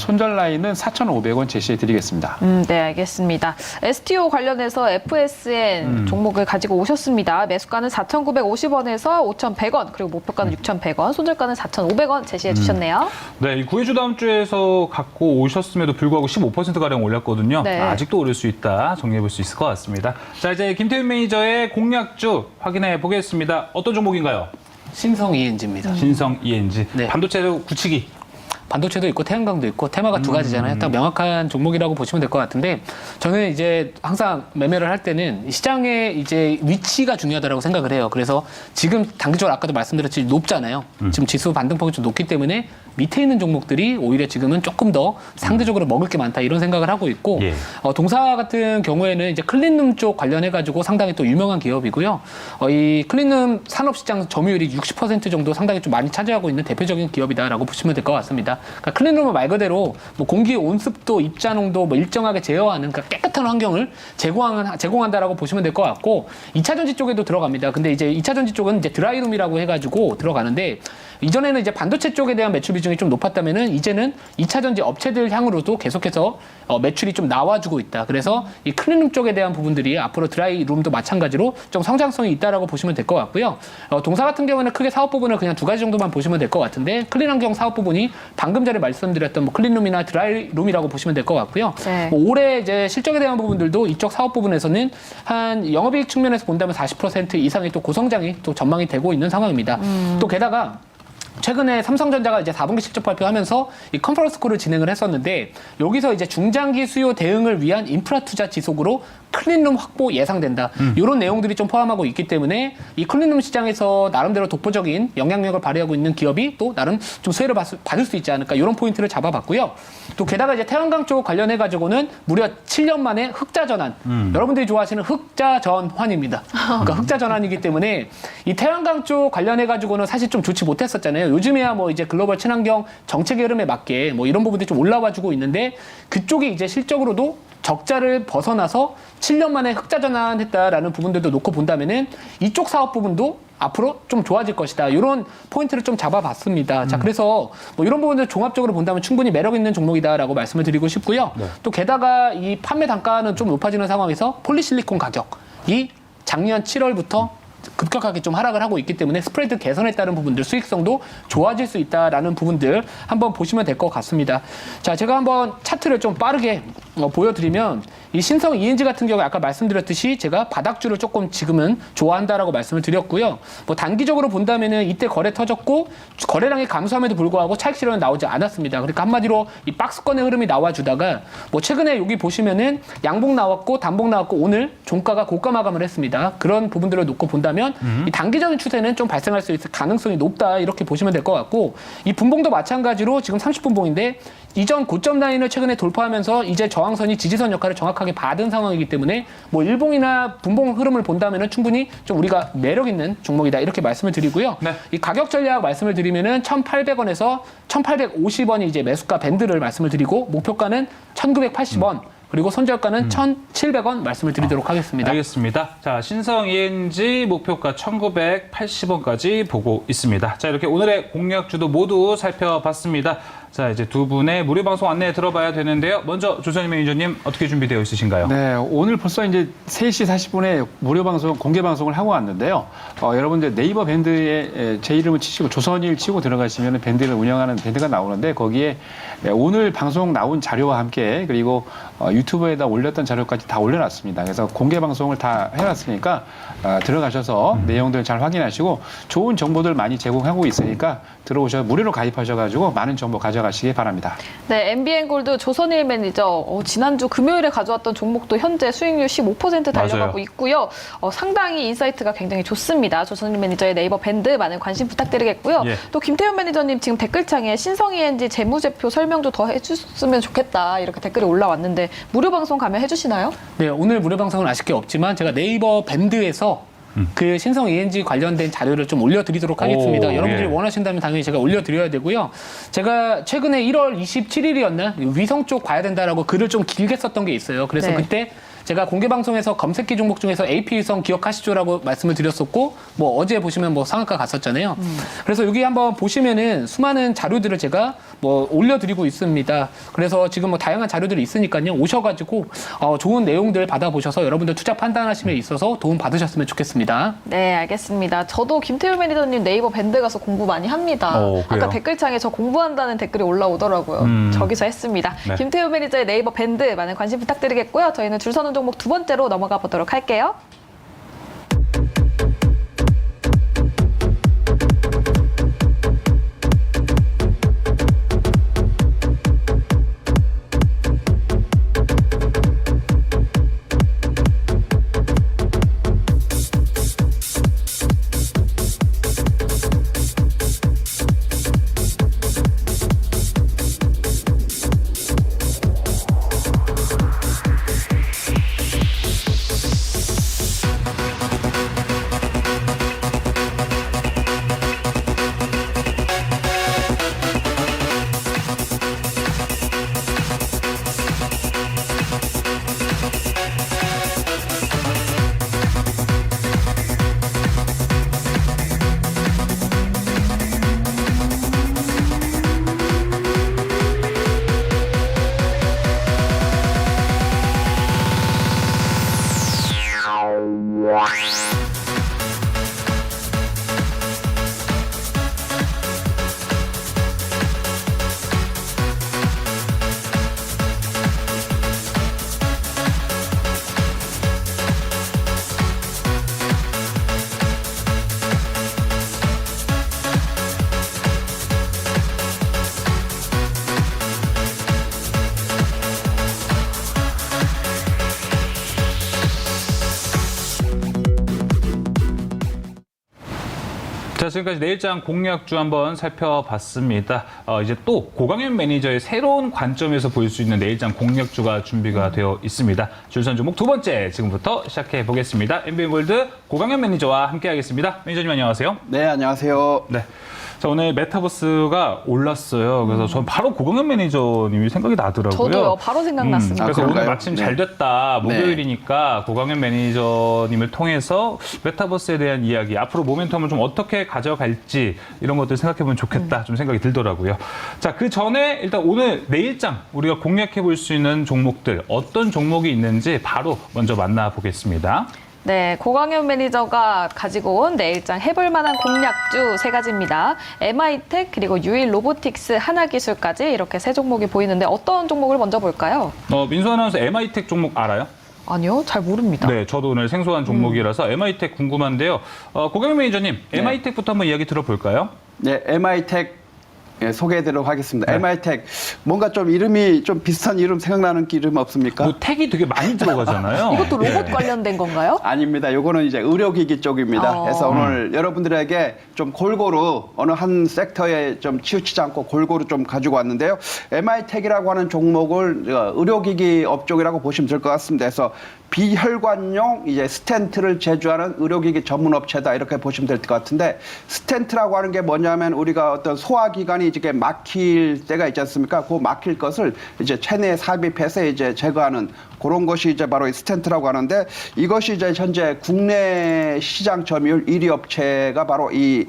손절 라인은 4,500원 제시해 드리겠습니다. 네, 알겠습니다. STO 관련해서 FSN 종목을 가지고 오셨습니다. 매수가는 4,950원에서 5,100원, 그리고 목표가는 6,100원, 손절가는 4,500원 제시해 주셨네요. 네, 이 구해주 다음 주에서 갖고 오셨음에도 불구하고 15%가량 올렸거든요. 네. 아직도 오를 수 있다. 정리해 볼 수 있을 것 같습니다. 자, 이제 김태윤 매니저의 공략주 확인해 보겠습니다. 어떤 종목인가요? 신성 ENG입니다. 신성 ENG. 네. 반도체도 굳히기. 반도체도 있고 태양광도 있고 테마가 두 가지잖아요. 딱 명확한 종목이라고 보시면 될 것 같은데 저는 이제 항상 매매를 할 때는 시장의 이제 위치가 중요하다고 생각을 해요. 그래서 지금 단기적으로 아까도 말씀드렸듯이 높잖아요. 지금 지수 반등폭이 좀 높기 때문에 밑에 있는 종목들이 오히려 지금은 조금 더 상대적으로 먹을 게 많다 이런 생각을 하고 있고 예. 동사 같은 경우에는 이제 클린룸 쪽 관련해가지고 상당히 또 유명한 기업이고요. 이 클린룸 산업시장 점유율이 60% 정도 상당히 좀 많이 차지하고 있는 대표적인 기업이다라고 보시면 될 것 같습니다. 그러니까 클린룸은 말 그대로 뭐 공기 온습도, 입자농도 뭐 일정하게 제어하는 그러니까 깨끗한 환경을 제공한다라고 보시면 될 것 같고 2차 전지 쪽에도 들어갑니다. 근데 이제 2차 전지 쪽은 이제 드라이룸이라고 해가지고 들어가는데 이전에는 이제 반도체 쪽에 대한 매출 비중이 좀 높았다면은 이제는 2차 전지 업체들 향으로도 계속해서 매출이 좀 나와주고 있다. 그래서 이 클린룸 쪽에 대한 부분들이 앞으로 드라이룸도 마찬가지로 좀 성장성이 있다라고 보시면 될 것 같고요. 동사 같은 경우는 크게 사업 부분을 그냥 두 가지 정도만 보시면 될 것 같은데 클린 환경 사업 부분이 방금 전에 말씀드렸던 뭐 클린룸이나 드라이룸이라고 보시면 될 것 같고요. 네. 뭐 올해 이제 실적에 대한 부분들도 이쪽 사업 부분에서는 한 영업이익 측면에서 본다면 40% 이상의 또 고성장이 또 전망이 되고 있는 상황입니다. 또 게다가 최근에 삼성전자가 이제 4분기 실적 발표하면서 이 컨퍼런스 콜을 진행을 했었는데 여기서 이제 중장기 수요 대응을 위한 인프라 투자 지속으로 클린룸 확보 예상된다. 이런 내용들이 좀 포함하고 있기 때문에 이 클린룸 시장에서 나름대로 독보적인 영향력을 발휘하고 있는 기업이 또 나름 좀 수혜를 받을 수 있지 않을까 이런 포인트를 잡아봤고요. 또 게다가 이제 태양광 쪽 관련해 가지고는 무려 7년 만에 흑자 전환. 여러분들이 좋아하시는 흑자 전환입니다. 그러니까 흑자 전환이기 때문에 이 태양광 쪽 관련해 가지고는 사실 좀 좋지 못했었잖아요. 요즘에야 뭐 이제 글로벌 친환경 정책의 흐름에 맞게 뭐 이런 부분들이 좀 올라와주고 있는데 그쪽이 이제 실적으로도 적자를 벗어나서 7년 만에 흑자 전환했다라는 부분들도 놓고 본다면은 이쪽 사업 부분도 앞으로 좀 좋아질 것이다. 이런 포인트를 좀 잡아봤습니다. 자, 그래서 뭐 이런 부분들 종합적으로 본다면 충분히 매력 있는 종목이다라고 말씀을 드리고 싶고요. 네. 또 게다가 이 판매 단가는 좀 높아지는 상황에서 폴리실리콘 가격이 작년 7월부터 급격하게 좀 하락을 하고 있기 때문에 스프레드 개선에 따른 부분들 수익성도 좋아질 수 있다라는 부분들 한번 보시면 될 것 같습니다. 자, 제가 한번 차트를 좀 빠르게 보여드리면 이 신성 ENG 같은 경우에 아까 말씀드렸듯이 제가 바닥주를 조금 지금은 좋아한다라고 말씀을 드렸고요. 뭐 단기적으로 본다면은 이때 거래 터졌고 거래량이 감소함에도 불구하고 차익 실현은 나오지 않았습니다. 그러니까 한마디로 이 박스권의 흐름이 나와주다가 뭐 최근에 여기 보시면은 양봉 나왔고 단봉 나왔고 오늘 종가가 고가 마감을 했습니다. 그런 부분들을 놓고 본다면 이 단기적인 추세는 좀 발생할 수 있을 가능성이 높다 이렇게 보시면 될 것 같고 이 분봉도 마찬가지로 지금 30분봉인데 이전 고점 라인을 최근에 돌파하면서 이제 저항선이 지지선 역할을 정확하게 받은 상황이기 때문에 뭐 일봉이나 분봉 흐름을 본다면은 충분히 좀 우리가 매력 있는 종목이다 이렇게 말씀을 드리고요. 네. 이 가격 전략 말씀을 드리면은 1,800원에서 1,850원이 이제 매수가 밴드를 말씀을 드리고 목표가는 1,980원. 그리고 손절가는 1,700원 말씀을 드리도록 하겠습니다. 알겠습니다. 자, 신성 ENG 목표가 1,980원까지 보고 있습니다. 자, 이렇게 오늘의 공략주도 모두 살펴봤습니다. 자, 이제 두 분의 무료 방송 안내 들어봐야 되는데요. 먼저 조선희 매니저님 어떻게 준비되어 있으신가요? 네, 오늘 벌써 이제 3시 40분에 무료 방송, 공개 방송을 하고 왔는데요. 여러분들 네이버 밴드에 제 이름을 치시고 조선일 치고 들어가시면 밴드를 운영하는 밴드가 나오는데 거기에 오늘 방송 나온 자료와 함께 그리고 유튜브에다 올렸던 자료까지 다 올려놨습니다. 그래서 공개 방송을 다 해놨으니까 들어가셔서 내용들 잘 확인하시고 좋은 정보들 많이 제공하고 있으니까 들어오셔서 무료로 가입하셔가지고 많은 정보 가져가시기 바랍니다. 네, MBN골드 조선일 매니저 지난주 금요일에 가져왔던 종목도 현재 수익률 15% 달려가고 맞아요. 있고요. 상당히 인사이트가 굉장히 좋습니다. 조선일 매니저의 네이버 밴드 많은 관심 부탁드리겠고요. 예. 또 김태훈 매니저님 지금 댓글창에 신성 ENG 재무제표 설명 좀 더 해줬으면 좋겠다 이렇게 댓글이 올라왔는데 무료 방송 가면 해주시나요? 네, 오늘 무료 방송은 아쉽게 없지만 제가 네이버 밴드에서 그 신성 ENG 관련된 자료를 좀 올려드리도록 하겠습니다. 오, 여러분들이 예. 원하신다면 당연히 제가 올려드려야 되고요. 제가 최근에 1월 27일이었나 위성 쪽 봐야 된다라고 글을 좀 길게 썼던 게 있어요. 그래서 네. 그때 제가 공개 방송에서 검색기 종목 중에서 AP위성 기억하시죠라고 말씀을 드렸었고 뭐 어제 보시면 뭐 상한가 갔었잖아요. 그래서 여기 한번 보시면은 수많은 자료들을 제가 뭐 올려드리고 있습니다. 그래서 지금 뭐 다양한 자료들이 있으니까요. 오셔가지고 좋은 내용들 받아보셔서 여러분들 투자 판단하심에 있어서 도움 받으셨으면 좋겠습니다. 네, 알겠습니다. 저도 김태훈 매니저님 네이버 밴드 가서 공부 많이 합니다. 그래요? 아까 댓글창에 저 공부한다는 댓글이 올라오더라고요. 저기서 했습니다. 네. 김태훈 매니저의 네이버 밴드 많은 관심 부탁드리겠고요. 저희는 줄 서는 종목 두 번째로 넘어가 보도록 할게요. 자, 지금까지 내일장 공략주 한번 살펴봤습니다. 이제 또 고강현 매니저의 새로운 관점에서 볼 수 있는 내일장 공략주가 준비가 되어 있습니다. 줄선 종목 두 번째 지금부터 시작해 보겠습니다. MBN골드 고강현 매니저와 함께하겠습니다. 매니저님 안녕하세요. 네, 안녕하세요. 네. 자, 오늘 메타버스가 올랐어요. 그래서 전 바로 고강현 매니저님이 생각이 나더라고요. 저도요. 바로 생각났습니다. 그래서 오늘 그런가요? 마침 네. 잘 됐다. 목요일이니까 고강현 매니저님을 통해서 메타버스에 대한 이야기, 앞으로 모멘텀을 좀 어떻게 가져갈지 이런 것들 생각해보면 좋겠다. 좀 생각이 들더라고요. 자, 그 전에 일단 오늘 내일장 우리가 공략해 볼 수 있는 종목들 어떤 종목이 있는지 바로 먼저 만나보겠습니다. 네, 고강현 매니저가 가지고 온 내일장 해볼 만한 공략주 세 가지입니다. MI텍 그리고 유일 로보틱스, 하나기술까지 이렇게 세 종목이 보이는데 어떤 종목을 먼저 볼까요? 민수 아나운서 MI텍 종목 알아요? 아니요, 잘 모릅니다. 네, 저도 오늘 생소한 종목이라서 MI텍 궁금한데요. 고강현 매니저님, MI텍부터 한번 이야기 들어볼까요? 네, MI텍 소개해드리도록 하겠습니다. 네. MI텍 뭔가 좀 이름이 좀 비슷한 이름 생각나는 이름 없습니까? 뭐 택이 되게 많이 들어가잖아요. 이것도 로봇 예. 관련된 건가요? 아닙니다. 요거는 이제 의료기기 쪽입니다. 그래서 오늘 여러분들에게 좀 골고루 어느 한 섹터에 좀 치우치지 않고 골고루 좀 가지고 왔는데요. MI텍이라고 하는 종목을 의료기기 업종이라고 보시면 될 것 같습니다. 그래서 비혈관용 이제 스텐트를 제조하는 의료기기 전문 업체다 이렇게 보시면 될 것 같은데, 스텐트라고 하는 게 뭐냐면 우리가 어떤 소화기관이 이렇게 막힐 때가 있지 않습니까? 그 막힐 것을 이제 체내에 삽입해서 이제 제거하는 그런 것이 이제 바로 이 스텐트라고 하는데, 이것이 이제 현재 국내 시장 점유율 1위 업체가 바로 이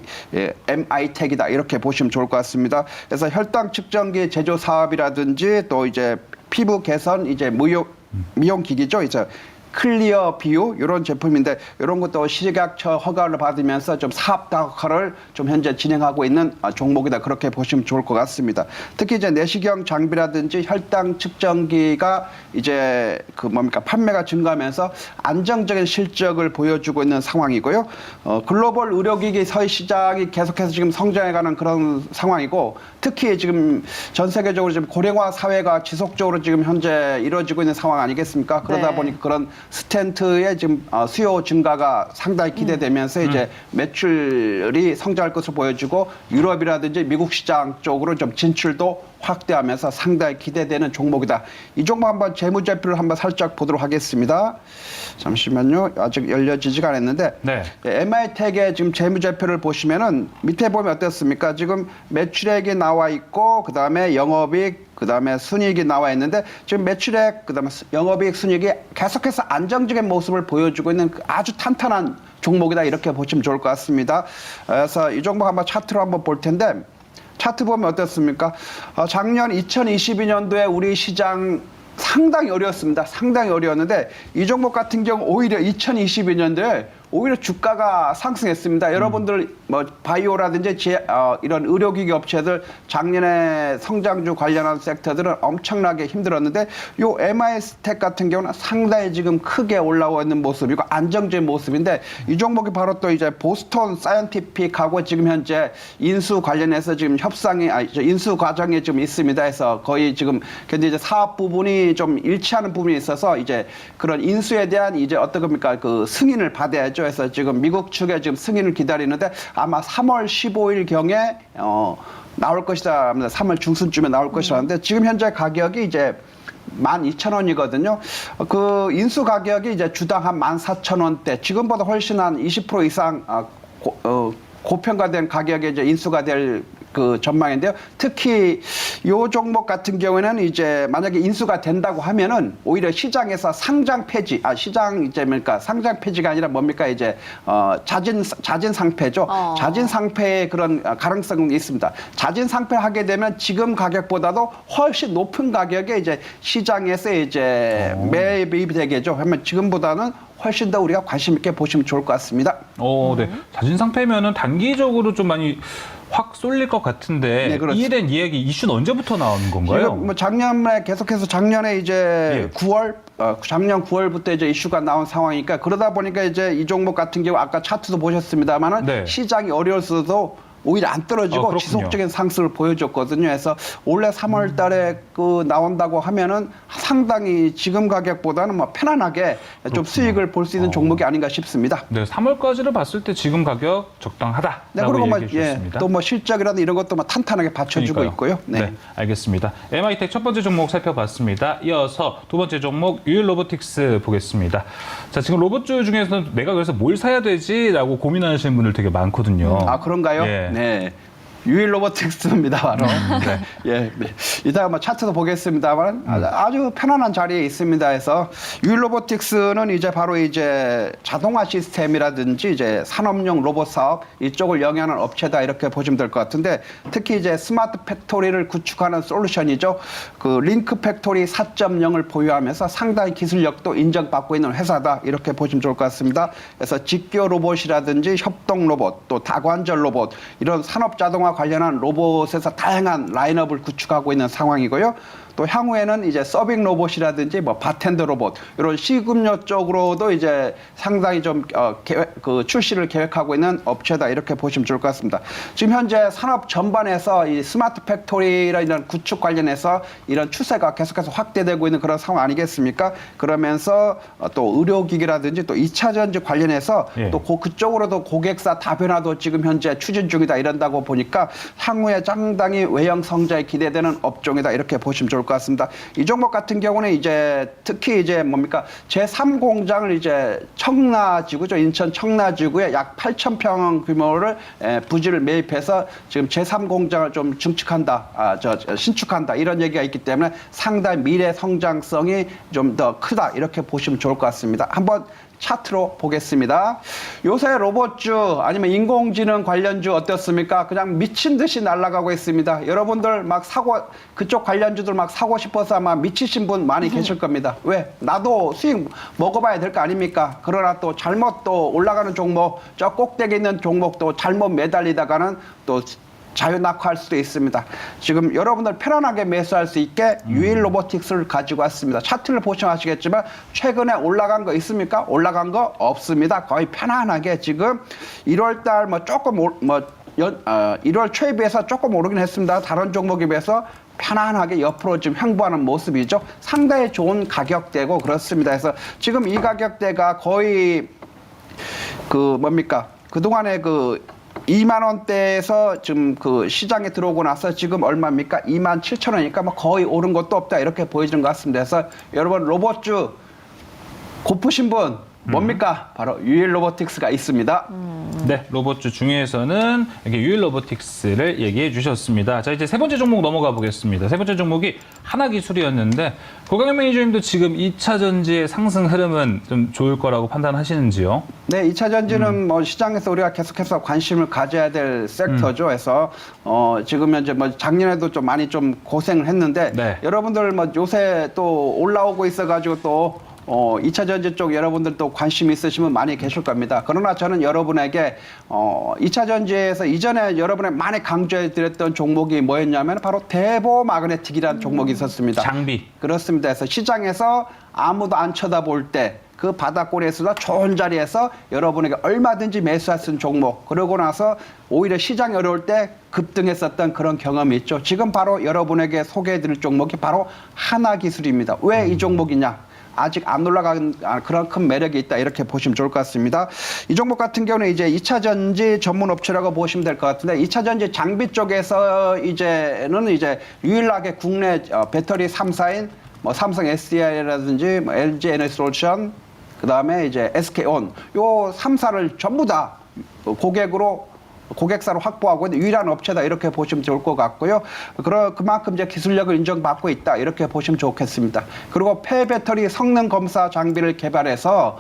MI텍이다 이렇게 보시면 좋을 것 같습니다. 그래서 혈당 측정기 제조 사업이라든지 또 이제 피부 개선 이제 미용 기기죠. 이제 클리어 비유 이런 제품인데, 이런 것도 식약처 허가를 받으면서 좀 사업 다각화를 좀 현재 진행하고 있는 종목이다 그렇게 보시면 좋을 것 같습니다. 특히 이제 내시경 장비라든지 혈당 측정기가 이제 판매가 증가하면서 안정적인 실적을 보여주고 있는 상황이고요. 글로벌 의료기기 서희 시장이 계속해서 지금 성장해가는 그런 상황이고, 특히 지금 전 세계적으로 지금 고령화 사회가 지속적으로 지금 현재 이루어지고 있는 상황 아니겠습니까? 그러다 네. 보니까 그런 스텐트의 지금 수요 증가가 상당히 기대되면서 이제 매출이 성장할 것으로 보여지고, 유럽이라든지 미국 시장 쪽으로 좀 진출도 확대하면서 상당히 기대되는 종목이다. 이 종목 한번 재무제표를 한번 살짝 보도록 하겠습니다. 잠시만요. 아직 열려지지가 않았는데, 네. MI텍의 지금 재무제표를 보시면은 밑에 보면 어떻습니까? 지금 매출액이 나와 있고, 그 다음에 영업이익, 그 다음에 순이익이 나와 있는데, 지금 매출액, 그 다음에 영업이익, 순이익이 계속해서 안정적인 모습을 보여주고 있는 아주 탄탄한 종목이다 이렇게 보시면 좋을 것 같습니다. 그래서 이 종목 한번 차트로 한번 볼 텐데, 차트 보면 어떻습니까? 작년 2022년도에 우리 시장 상당히 어려웠습니다. 상당히 어려웠는데, 이 종목 같은 경우 오히려 2022년도에 오히려 주가가 상승했습니다. 여러분들 뭐 바이오라든지 이런 의료기기 업체들 작년에 성장주 관련한 섹터들은 엄청나게 힘들었는데, 요 MI텍 같은 경우는 상당히 지금 크게 올라오고 있는 모습이고 안정적인 모습인데, 이 종목이 바로 또 이제 보스턴 사이언티픽하고 지금 현재 인수 관련해서 지금 인수 과정에 좀 있습니다. 해서 거의 지금 근데 이제 사업 부분이 좀 일치하는 부분이 있어서 이제 그런 인수에 대한 이제 어떤 겁니까? 그 승인을 받아야죠. 해서 지금 미국 측에 지금 승인을 기다리는데, 아마 3월 15일 경에 나올 것이다. 3월 중순쯤에 나올 것이라는데, 지금 현재 가격이 이제 12,000원이거든요. 그 인수 가격이 이제 주당 한 14,000원대, 지금보다 훨씬 한 20% 이상 고평가된 가격에 이제 인수가 될 그 전망인데요. 특히 요 종목 같은 경우에는 이제 만약에 인수가 된다고 하면은 오히려 시장에서 상장 폐지, 시장 이제 뭡니까? 상장 폐지가 아니라 뭡니까? 이제 자진 상폐죠. 자진 상폐의 그런 가능성이 있습니다. 자진 상폐하게 되면 지금 가격보다도 훨씬 높은 가격에 이제 시장에서 이제 매입이 되겠죠. 그러면 지금보다는 훨씬 더 우리가 관심 있게 보시면 좋을 것 같습니다. 네. 자진 상폐면은 단기적으로 좀 많이 확 쏠릴 것 같은데, 네, 그렇죠. 이에 대한 이야기 이슈는 언제부터 나오는 건가요? 지금 뭐 작년에 계속해서 작년에 이제 9월 작년 9월부터 이제 이슈가 나온 상황이니까, 그러다 보니까 이제 이 종목 같은 경우 아까 차트도 보셨습니다만은 네. 시장이 어려웠어도 오히려 안 떨어지고 그렇군요. 지속적인 상승을 보여줬거든요. 그래서 올해 3월 달에 그 나온다고 하면은 상당히 지금 가격보다는 뭐 편안하게 좀 수익을 볼 수 있는 종목이 아닌가 싶습니다. 네, 3월까지를 봤을 때 지금 가격 적당하다라고 네, 그리고 뭐, 얘기해 주셨습니다. 또 뭐 실적이라든 이런 것도 뭐 탄탄하게 받쳐주고 그러니까요. 있고요. 네. 알겠습니다. MI텍 첫 번째 종목 살펴봤습니다. 이어서 두 번째 종목 유일 로보틱스 보겠습니다. 자, 지금 로봇주 중에서는 내가 그래서 뭘 사야 되지라고 고민하시는 분들 되게 많거든요. 아, 그런가요? 예. 네. 유일 로보틱스입니다, 바로. 네. 예, 네. 이따가 뭐 차트도 보겠습니다만 아주 편안한 자리에 있습니다. 해서 유일 로보틱스는 이제 바로 이제 자동화 시스템이라든지 이제 산업용 로봇 사업 이쪽을 영위하는 업체다 이렇게 보시면 될 것 같은데 특히 이제 스마트 팩토리를 구축하는 솔루션이죠. 그 링크 팩토리 4.0을 보유하면서 상당히 기술력도 인정받고 있는 회사다 이렇게 보시면 좋을 것 같습니다. 그래서 직교 로봇이라든지 협동 로봇 또 다관절 로봇 이런 산업 자동화 관련한 로봇에서 다양한 라인업을 구축하고 있는 상황이고요. 또 향후에는 이제 서빙 로봇이라든지 뭐 바텐더 로봇 이런 시급료 쪽으로도 이제 상당히 좀 출시를 계획하고 있는 업체다 이렇게 보시면 좋을 것 같습니다. 지금 현재 산업 전반에서 이 스마트 팩토리나 이런 구축 관련해서 이런 추세가 계속해서 확대되고 있는 그런 상황 아니겠습니까? 그러면서 또 의료기기라든지 또 2차 전지 관련해서 예. 또 그쪽으로도 고객사 다변화도 지금 현재 추진 중이다 이런다고 보니까 향후에 상당히 외형 성장이 기대되는 업종이다 이렇게 보시면 좋을 것 같습니다. 이 종목 같은 경우는 이제 특히 이제 뭡니까 제3공장을 이제 청라지구죠. 인천 청라지구에 약 8,000평 규모를 부지를 매입해서 지금 제3공장을 좀 증축한다, 신축한다 이런 얘기가 있기 때문에 상당히 미래 성장성이 좀 더 크다 이렇게 보시면 좋을 것 같습니다. 한번 차트로 보겠습니다. 요새 로봇주 아니면 인공지능 관련주 어떻습니까? 그냥 미친 듯이 날아가고 있습니다. 여러분들 막 그쪽 관련주들 막 사고 싶어서 아마 미치신 분 많이 계실 겁니다. 왜? 나도 수익 먹어봐야 될 거 아닙니까? 그러나 또 잘못 또 올라가는 종목, 저 꼭대기 있는 종목도 잘못 매달리다가는 또 자유낙하할 수도 있습니다. 지금 여러분들 편안하게 매수할 수 있게 유일 로보틱스를 가지고 왔습니다. 차트를 보시면 아시겠지만 최근에 올라간 거 있습니까? 올라간 거 없습니다. 거의 편안하게 지금 1월달 뭐 조금 1월 초에 비해서 조금 오르긴 했습니다. 다른 종목에 비해서 편안하게 옆으로 지금 횡보하는 모습이죠. 상당히 좋은 가격대고 그렇습니다. 그래서 지금 이 가격대가 거의 그동안에 2만 원대에서 지금 그 시장에 들어오고 나서 지금 얼마입니까? 27,000원이니까 뭐 거의 오른 것도 없다 이렇게 보여지는 것 같습니다. 그래서 여러분 로봇주 고프신 분 뭡니까? 바로 유일 로보틱스가 있습니다. 네, 로봇주 중에서는 이렇게 유일 로보틱스를 얘기해 주셨습니다. 자, 이제 세 번째 종목 넘어가 보겠습니다. 세 번째 종목이 하나기술이었는데 고강현 매니저님도 지금 2차 전지의 상승 흐름은 좀 좋을 거라고 판단하시는지요? 네, 2차 전지는 뭐 시장에서 우리가 계속해서 관심을 가져야 될 섹터죠. 그래서 지금 현재 뭐 작년에도 좀 많이 좀 고생을 했는데 네. 여러분들 뭐 요새 또 올라오고 있어가지고 또 2차 전지 쪽 여러분들 또 관심 있으시면 많이 계실 겁니다. 그러나 저는 여러분에게 2차 전지에서 이전에 여러분에 많이 강조해 드렸던 종목이 뭐였냐면 바로 대보 마그네틱이라는 종목이 있었습니다. 장비. 그렇습니다. 그래서 시장에서 아무도 안 쳐다볼 때 그 바닥꼬리에서 좋은 자리에서 여러분에게 얼마든지 매수할 수 있는 종목. 그러고 나서 오히려 시장이 어려울 때 급등했었던 그런 경험이 있죠. 지금 바로 여러분에게 소개해드릴 종목이 바로 하나기술입니다. 왜 이 종목이냐? 아직 안 올라간 그런 큰 매력이 있다 이렇게 보시면 좋을 것 같습니다. 이 종목 같은 경우는 이제 2차 전지 전문 업체라고 보시면 될 것 같은데 2차 전지 장비 쪽에서 이제는 이제 유일하게 국내 배터리 3사인 뭐 삼성 SDI라든지 뭐 LG 에너지솔루션 그다음에 이제 SK온 요 3사를 전부 다 고객사로 확보하고 있는 유일한 업체다 이렇게 보시면 좋을 것 같고요. 그만큼 이제 기술력을 인정받고 있다 이렇게 보시면 좋겠습니다. 그리고 폐배터리 성능 검사 장비를 개발해서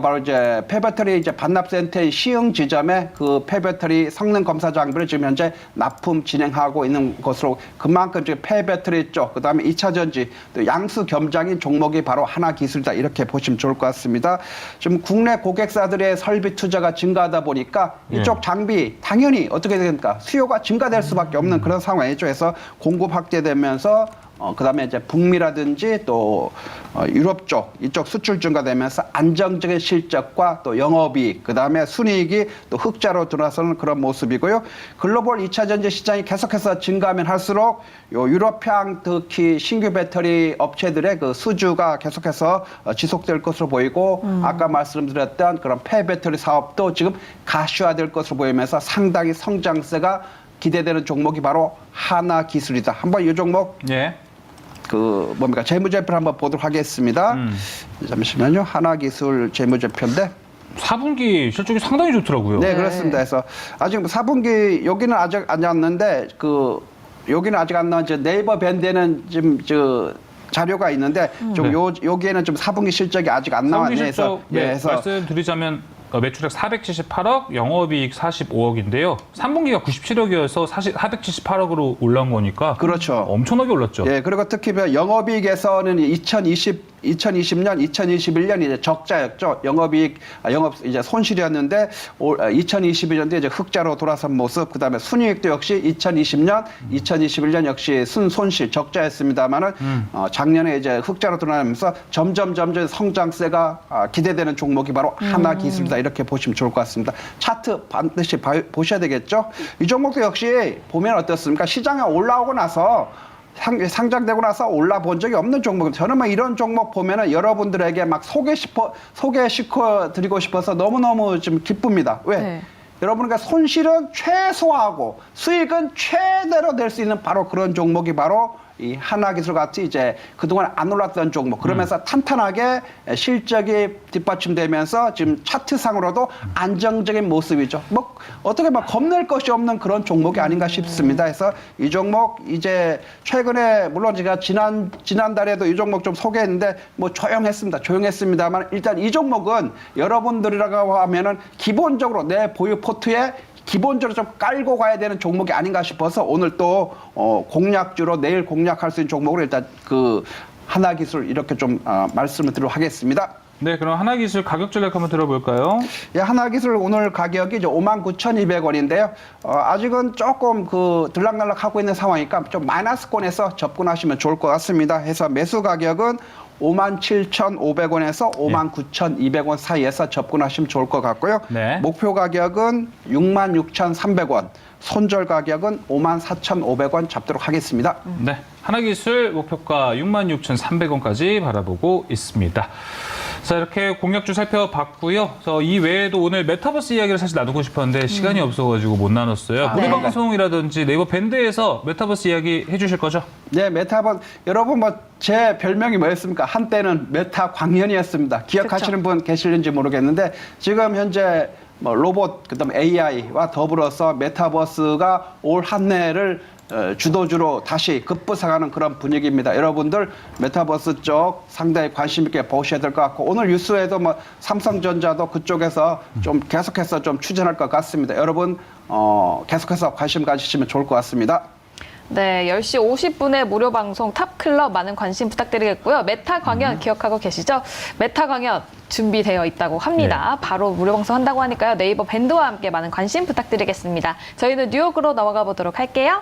바로 이제 폐배터리 이제 반납센터의 시흥 지점에 그 폐배터리 성능 검사 장비를 지금 현재 납품 진행하고 있는 것으로 그만큼 이제 폐배터리 쪽, 그 다음에 2차 전지, 또 양수 겸장인 종목이 바로 하나기술이다 이렇게 보시면 좋을 것 같습니다. 지금 국내 고객사들의 설비 투자가 증가하다 보니까 이쪽 장비 당연히 어떻게 됩니까? 수요가 증가될 수밖에 없는 그런 상황이죠. 그래서 공급 확대되면서 그다음에 이제 북미라든지 또 유럽 쪽 이쪽 수출 증가되면서 안정적인 실적과 또 영업이익 그다음에 순이익이 또 흑자로 들어서는 그런 모습이고요. 글로벌 2차 전지 시장이 계속해서 증가하면 할수록 요 유럽향 특히 신규 배터리 업체들의 그 수주가 계속해서 지속될 것으로 보이고 아까 말씀드렸던 그런 폐배터리 사업도 지금 가시화될 것으로 보이면서 상당히 성장세가 기대되는 종목이 바로 하나기술이다. 한번 이 종목 예. 그 뭡니까 재무제표를 한번 보도록 하겠습니다. 잠시만요. 하나기술 재무제표인데 4분기 실적이 상당히 좋더라고요. 네, 그렇습니다. 그래서 아직 4분기 여기는 아직 안 왔는데 그 여기는 아직 안 나온 네이버 밴드에는 지금 저 자료가 있는데 좀 여기에는 좀 4분기 실적이 아직 안 4분기 나왔네. 실적 그래서 말씀드리자면 매출액 478억, 영업이익 45억인데요. 3분기가 97억이어서 사실 478억으로 올라온 거니까 그렇죠. 엄청나게 올랐죠. 예, 그리고 특히 영업이익에서는 2020년, 2021년 이제 적자였죠. 영업 이제 손실이었는데 2021년도 이제 흑자로 돌아선 모습. 그다음에 순이익도 역시 2020년, 2021년 역시 손실 적자였습니다만은 작년에 이제 흑자로 돌아가면서 점점 성장세가 기대되는 종목이 바로 하나기술이다. 이렇게 보시면 좋을 것 같습니다. 차트 반드시 보셔야 되겠죠. 이 종목도 역시 보면 어떻습니까? 시장에 올라오고 나서 상장되고 나서 올라본 적이 없는 종목입니다. 저는 뭐 이런 종목 보면은 여러분들에게 막 소개시켜 드리고 싶어서 너무너무 좀 기쁩니다. 왜? 네. 여러분과 손실은 최소화하고 수익은 최대로 낼 수 있는 바로 그런 종목이 바로 이 하나기술 같이 이제 그동안 안 올랐던 종목 그러면서 탄탄하게 실적이 뒷받침되면서 지금 차트상으로도 안정적인 모습이죠. 뭐 어떻게 막 겁낼 것이 없는 그런 종목이 아닌가 싶습니다. 그래서 이 종목 이제 최근에 물론 제가 지난달에도 이 종목 좀 소개했는데 뭐 조용했습니다만 일단 이 종목은 여러분들이라고 하면은 기본적으로 내 보유 포트에 기본적으로 좀 깔고 가야 되는 종목이 아닌가 싶어서 오늘 또 공략주로 내일 공략할 수 있는 종목으로 일단 그 하나기술 이렇게 좀 말씀을 드리도록 하겠습니다. 네, 그럼 하나기술 가격 전략 한번 들어볼까요? 예, 하나기술 오늘 가격이 이제 59,200원인데요. 아직은 조금 그 들락날락하고 있는 상황이니까 좀 마이너스권에서 접근하시면 좋을 것 같습니다. 해서 매수 가격은 57,500원에서 59,200원 사이에서 접근하시면 좋을 것 같고요. 네. 목표 가격은 66,300원, 손절 가격은 54,500원 잡도록 하겠습니다. 네, 하나기술 목표가 66,300원까지 바라보고 있습니다. 자, 이렇게 공략주 살펴봤고요. 그래서 이 외에도 오늘 메타버스 이야기를 사실 나누고 싶었는데 시간이 없어가지고 못 나눴어요. 무료 방송이라든지 네이버 밴드에서 메타버스 이야기 해주실 거죠? 네, 메타버스 여러분 뭐 제 별명이 뭐였습니까? 한때는 메타 광년이었습니다. 기억하시는 분 계실는지 모르겠는데 지금 현재 뭐 로봇 그다음에 AI와 더불어서 메타버스가 올 한 해를 주도주로 다시 급부상하는 그런 분위기입니다. 여러분들 메타버스 쪽 상당히 관심 있게 보셔야 될 것 같고 오늘 뉴스에도 뭐 삼성전자도 그쪽에서 좀 계속해서 좀 추진할 것 같습니다. 여러분 계속해서 관심 가지시면 좋을 것 같습니다. 네, 10시 50분에 무료 방송 탑클럽 많은 관심 부탁드리겠고요. 메타 강연 기억하고 계시죠? 메타 강연 준비되어 있다고 합니다. 바로 무료 방송 한다고 하니까요. 네이버 밴드와 함께 많은 관심 부탁드리겠습니다. 저희는 뉴욕으로 넘어가 보도록 할게요.